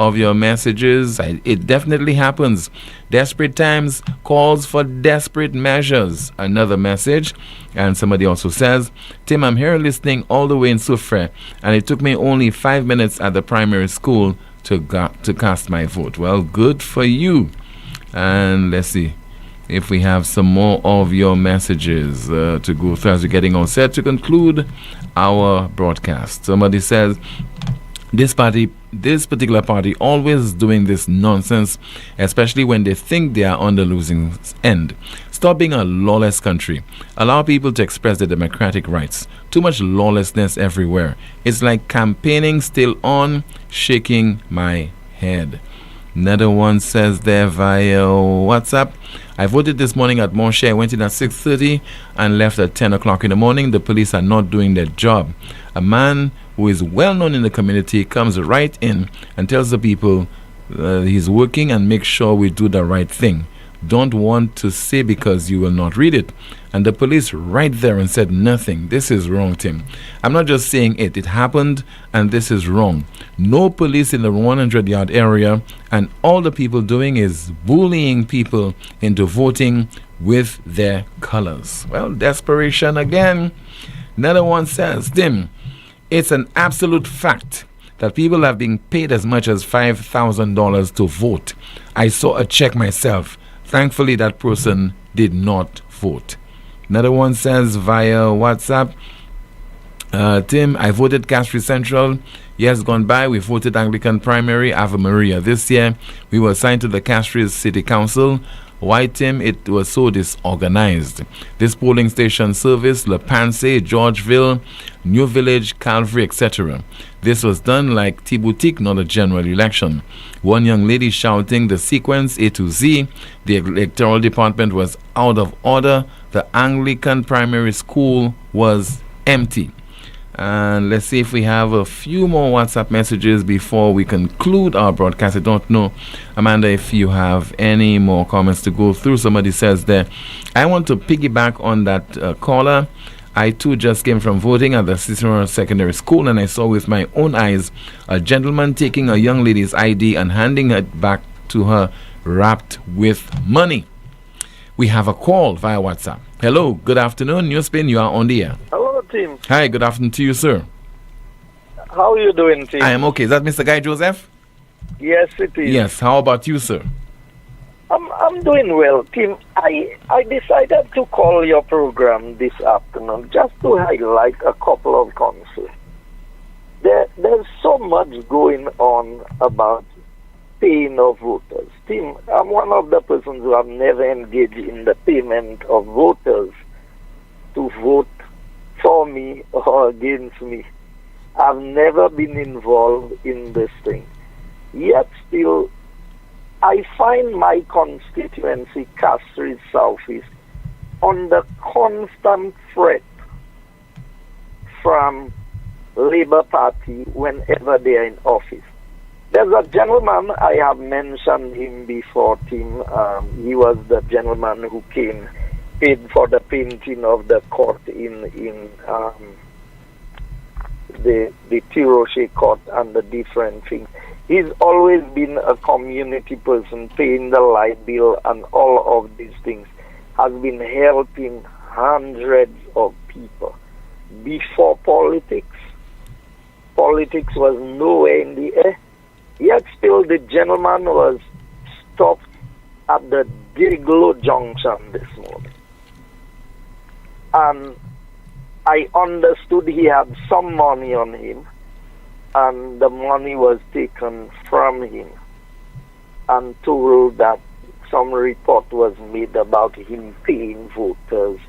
of your messages. It definitely happens. Desperate times calls for desperate measures. Another message. And somebody also says, Tim, I'm here listening all the way in Soufrière, and it took me only 5 minutes at the primary school to cast my vote. Well, good for you. And let's see if we have some more of your messages to go through as we're getting all set to conclude our broadcast. Somebody says, this particular party always doing this nonsense, especially when they think they are on the losing end. Stop being a lawless country. Allow people to express their democratic rights. Too much lawlessness everywhere. It's like campaigning still on, shaking my head. Another one says there via WhatsApp, I voted this morning at Montchet. I went in at 6:30 and left at 10 o'clock in the morning. The police are not doing their job. A man who is well known in the community comes right in and tells the people he's working and make sure we do the right thing. Don't want to say because you will not read it. And the police right there and said nothing. This is wrong, Tim. I'm not just saying it. It happened and this is wrong. No police in the 100-yard area, and all the people doing is bullying people into voting with their colors. Well, desperation again. Another one says, Tim, it's an absolute fact that people have been paid as much as $5,000 to vote. I saw a check myself. Thankfully, that person did not vote. Another one says via WhatsApp, Tim, I voted Castries Central. Years gone by, we voted Anglican Primary, Ave Maria. This year, we were assigned to the Castries City Council. Why, Tim? It was so disorganized. This polling station service, Le Pense, Georgeville, New Village, Calvary, etc. This was done like T-Boutique, not a general election. One young lady shouting the sequence A to Z. The electoral department was out of order. The Anglican primary school was empty. And let's see if we have a few more WhatsApp messages before we conclude our broadcast. I don't know, Amanda, if you have any more comments to go through. Somebody says there, I want to piggyback on that caller. I too just came from voting at the Cicero Secondary School, and I saw with my own eyes a gentleman taking a young lady's ID and handing it back to her wrapped with money. We have a call via WhatsApp. Hello, good afternoon. NewsSpin, you are on the air. Hello, Tim. Hi, good afternoon to you, sir. How are you doing, Tim? I am okay. Is that Mr. Guy Joseph? Yes, it is. Yes. How about you, sir? I'm doing well, Tim. I decided to call your program this afternoon just to highlight a couple of concerns. There's so much going on about paying of voters. Tim, I'm one of the persons who have never engaged in the payment of voters to vote for me or against me. I've never been involved in this thing. Yet still, I find my constituency, Castries Southeast, under constant threat from Labour Party whenever they are in office. There's a gentleman, I have mentioned him before, Tim. He was the gentleman who paid for the painting of the court in the Tiroche court and the different things. He's always been a community person, paying the light bill and all of these things. Has been helping hundreds of people. Before politics was nowhere in the air. Yet still the gentleman was stopped at the Diglo Junction this morning. And I understood he had some money on him, and the money was taken from him, and told that some report was made about him paying voters.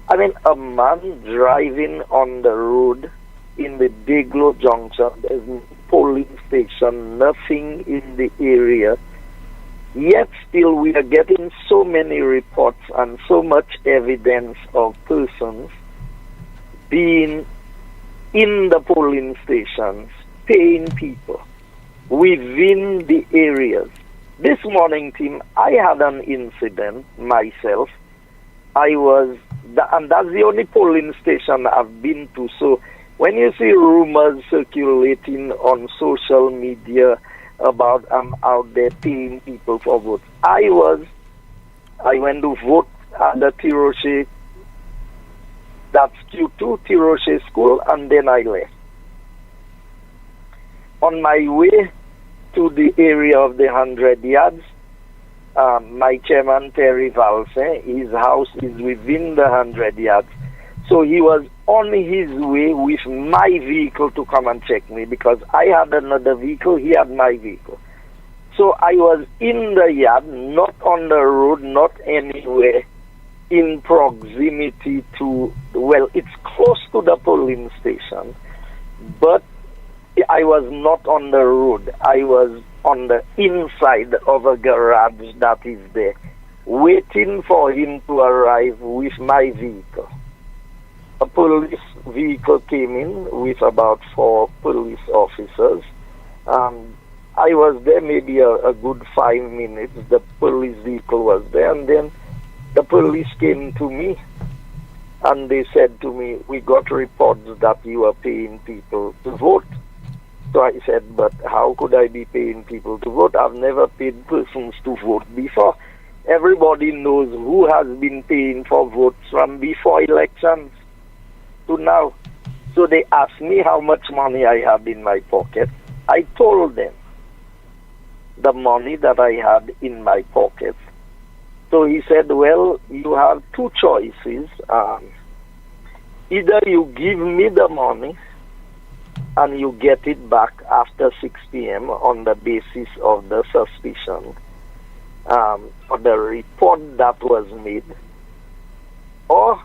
I mean, a man driving on the road in the Diglo Junction, there's no polling station, nothing in the area. Yet still we are getting so many reports and so much evidence of persons being in the polling stations, paying people within the areas. This morning, Tim, I had an incident myself. And that's the only polling station I've been to. So when you see rumors circulating on social media about I'm out there paying people for votes, I went to vote at the Tiroche, that's Q2 Tiroche school, and then I left. On my way to the area of the 100 yards, my chairman Terry Valse, his house is within the 100 yards. So he was on his way with my vehicle to come and check me because I had another vehicle, he had my vehicle. So I was in the yard, not on the road, not anywhere in proximity to, well, it's close to the polling station, but I was not on the road. I was on the inside of a garage that is there, waiting for him to arrive with my vehicle. A police vehicle came in with about 4 police officers. I was there maybe a good 5 minutes. The police vehicle was there, and then the police came to me and they said to me, we got reports that you are paying people to vote. So I said, but how could I be paying people to vote? I've never paid persons to vote before. Everybody knows who has been paying for votes from before elections to now. So they asked me how much money I had in my pocket. I told them the money that I had in my pocket So he said, well, you have two choices. Either you give me the money and you get it back after 6 p.m. on the basis of the suspicion or the report that was made, or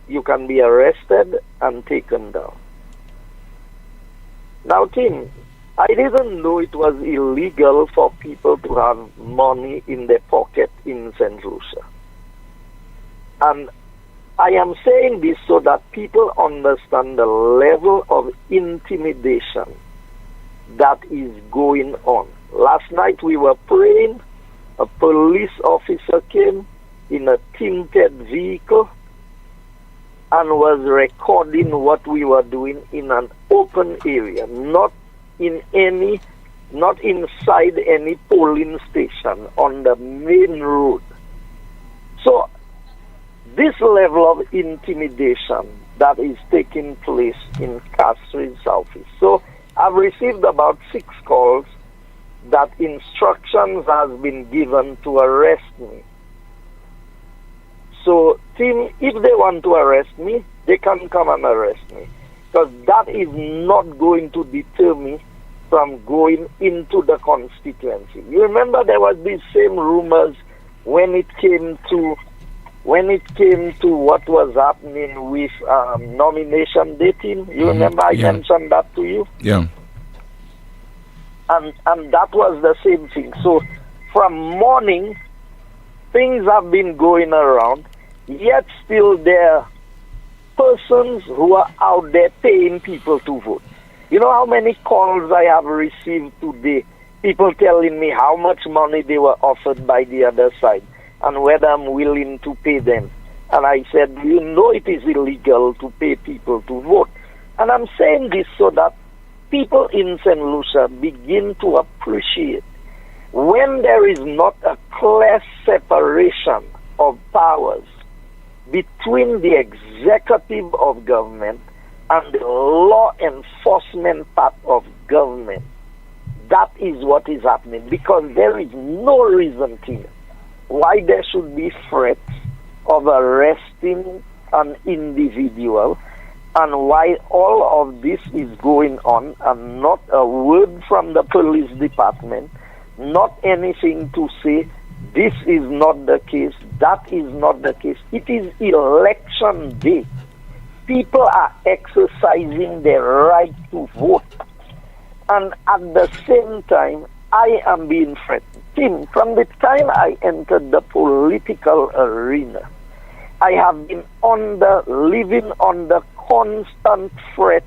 you can be arrested and taken down. Now, Tim, I didn't know it was illegal for people to have money in their pocket in St. Lucia. And I am saying this so that people understand the level of intimidation that is going on. Last night we were praying, a police officer came in a tinted vehicle and was recording what we were doing in an open area, not inside any polling station on the main road. So this level of intimidation that is taking place in Catherine's office. So I've received about 6 calls that instructions has been given to arrest me. So, Tim, if they want to arrest me, they can come and arrest me. Because that is not going to deter me from going into the constituency. You remember there was these same rumors when it came to what was happening with nomination dating. You remember I mentioned that to you? Yeah. And that was the same thing. So from morning, things have been going around, yet still there are persons who are out there paying people to vote. You know how many calls I have received today? People telling me how much money they were offered by the other side and whether I'm willing to pay them. And I said, you know it is illegal to pay people to vote. And I'm saying this so that people in St. Lucia begin to appreciate when there is not a clear separation of powers between the executive of government and the law enforcement part of government. That is what is happening, because there is no reason here why there should be threats of arresting an individual, and why all of this is going on and not a word from the police department, not anything to say this is not the case, that is not the case. It is election day. People are exercising their right to vote. And at the same time, I am being threatened. Tim, from the time I entered the political arena, I have been living under constant threats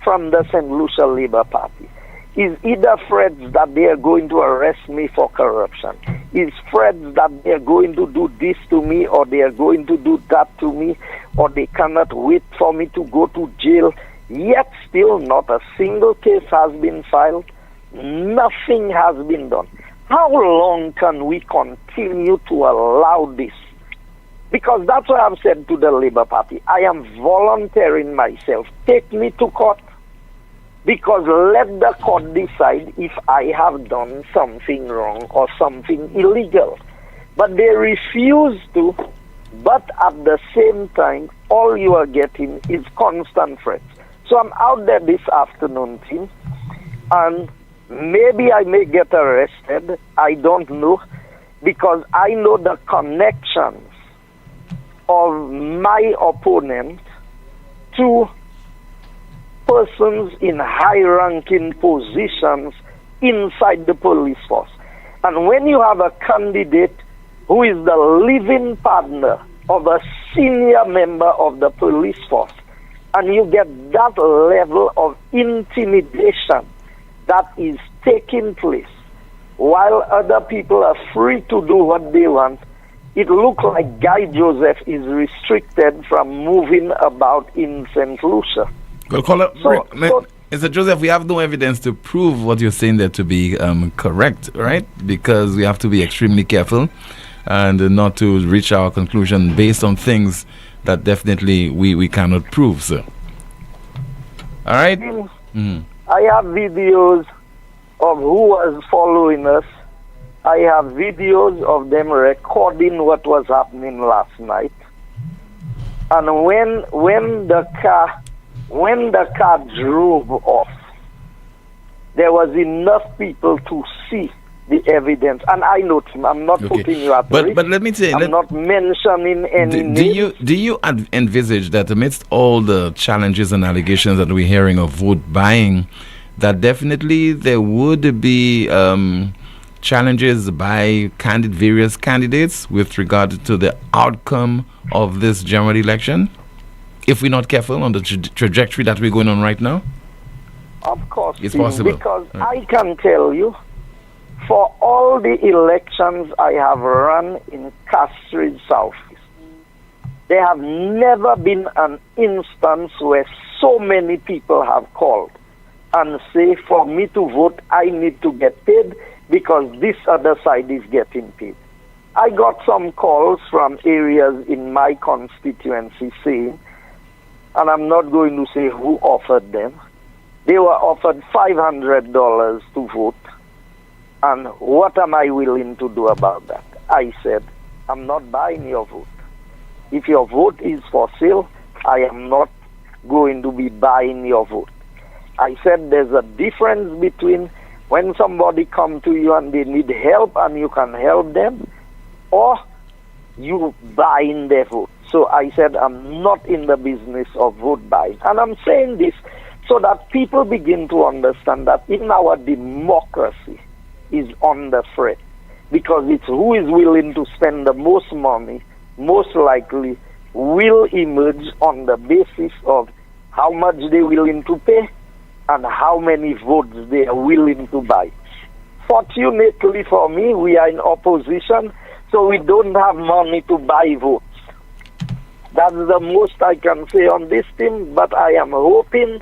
from the St. Lucia Labour Party. Is either threats that they are going to arrest me for corruption, is threats that they are going to do this to me, or they are going to do that to me, or they cannot wait for me to go to jail. Yet still not a single case has been filed. Nothing has been done. How long can we continue to allow this? Because that's what I've said to the Labour Party. I am volunteering myself. Take me to court. Because let the court decide if I have done something wrong or something illegal. But they refuse to. But at the same time, all you are getting is constant threats. So I'm out there this afternoon, Tim, and maybe I may get arrested. I don't know, because I know the connections of my opponent to persons in high-ranking positions inside the police force. And when you have a candidate who is the living partner of a senior member of the police force, and you get that level of intimidation that is taking place while other people are free to do what they want, it looks like Guy Joseph is restricted from moving about in St. Lucia. Well, Mr. Joseph, we have no evidence to prove what you're saying there to be correct, right? Because we have to be extremely careful and not to reach our conclusion based on things that definitely we cannot prove, sir. All right? I have videos of who was following us I have videos of them recording what was happening last night. And when the car drove off, there was enough people to see the evidence. And I know, Tim, I'm not putting you at risk. But let me say, I'm not mentioning any names. Do you envisage that amidst all the challenges and allegations that we're hearing of vote buying, that definitely there would be challenges by various candidates with regard to the outcome of this general election, if we're not careful on the trajectory that we're going on right now? Of course, it's Tim, possible. Because I can tell you, for all the elections I have run in Castries Southeast, there have never been an instance where so many people have called and say, for me to vote, I need to get paid because this other side is getting paid. I got some calls from areas in my constituency saying, and I'm not going to say who offered them, they were offered $500 to vote. And what am I willing to do about that? I said, I'm not buying your vote. If your vote is for sale, I am not going to be buying your vote. I said there's a difference between when somebody comes to you and they need help and you can help them, or you buying their vote. So I said I'm not in the business of vote buying. And I'm saying this so that people begin to understand that in our democracy is under threat, because it's who is willing to spend the most money, most likely will emerge on the basis of how much they're willing to pay and how many votes they are willing to buy. Fortunately for me, we are in opposition, so we don't have money to buy votes. That's the most I can say on this thing, but I am hoping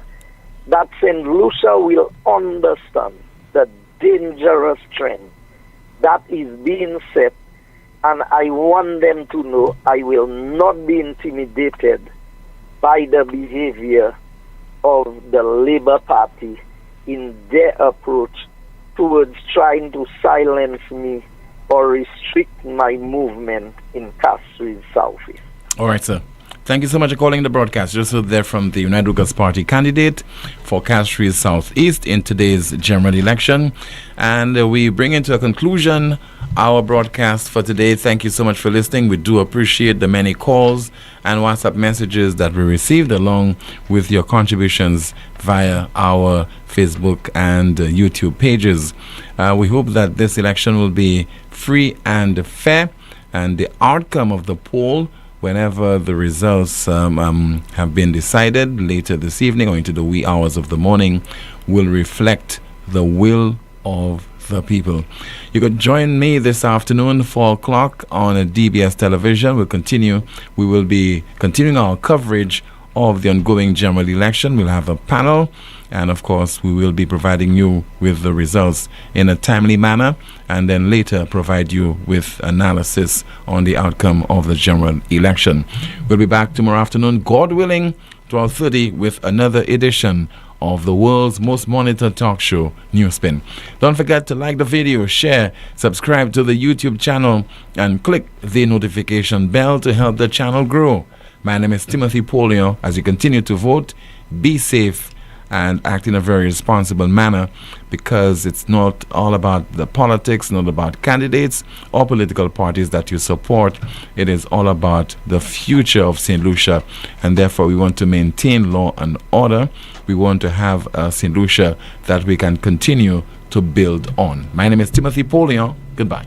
that St. Lucia will understand the dangerous trend that is being set, and I want them to know I will not be intimidated by the behavior of the Labour Party in their approach towards trying to silence me or restrict my movement in Castries Southeast. All right, sir. Thank you so much for calling the broadcast. Just so there from the United Workers' Party candidate for Castries Southeast in today's general election. And we bring into a conclusion our broadcast for today. Thank you so much for listening. We do appreciate the many calls and WhatsApp messages that we received, along with your contributions via our Facebook and YouTube pages. We hope that this election will be free and fair, and the outcome of the poll, whenever the results have been decided later this evening or into the wee hours of the morning, will reflect the will of the people. You could join me this afternoon, 4 o'clock on a DBS television. We will be continuing our coverage of the ongoing general election. We'll have a panel, and of course we will be providing you with the results in a timely manner, and then later provide you with analysis on the outcome of the general election. We'll be back tomorrow afternoon, God willing, 12:30, with another edition of the world's most monitored talk show, NewsSpin. Don't forget to like the video, share, subscribe to the YouTube channel, and click the notification bell to help the channel grow. My name is Timothy Poleon. As you continue to vote, be safe and act in a very responsible manner, because it's not all about the politics, not about candidates or political parties that you support. It is all about the future of St. Lucia, and therefore we want to maintain law and order. We want to have a St. Lucia that we can continue to build on. My name is Timothy Poleon. Goodbye.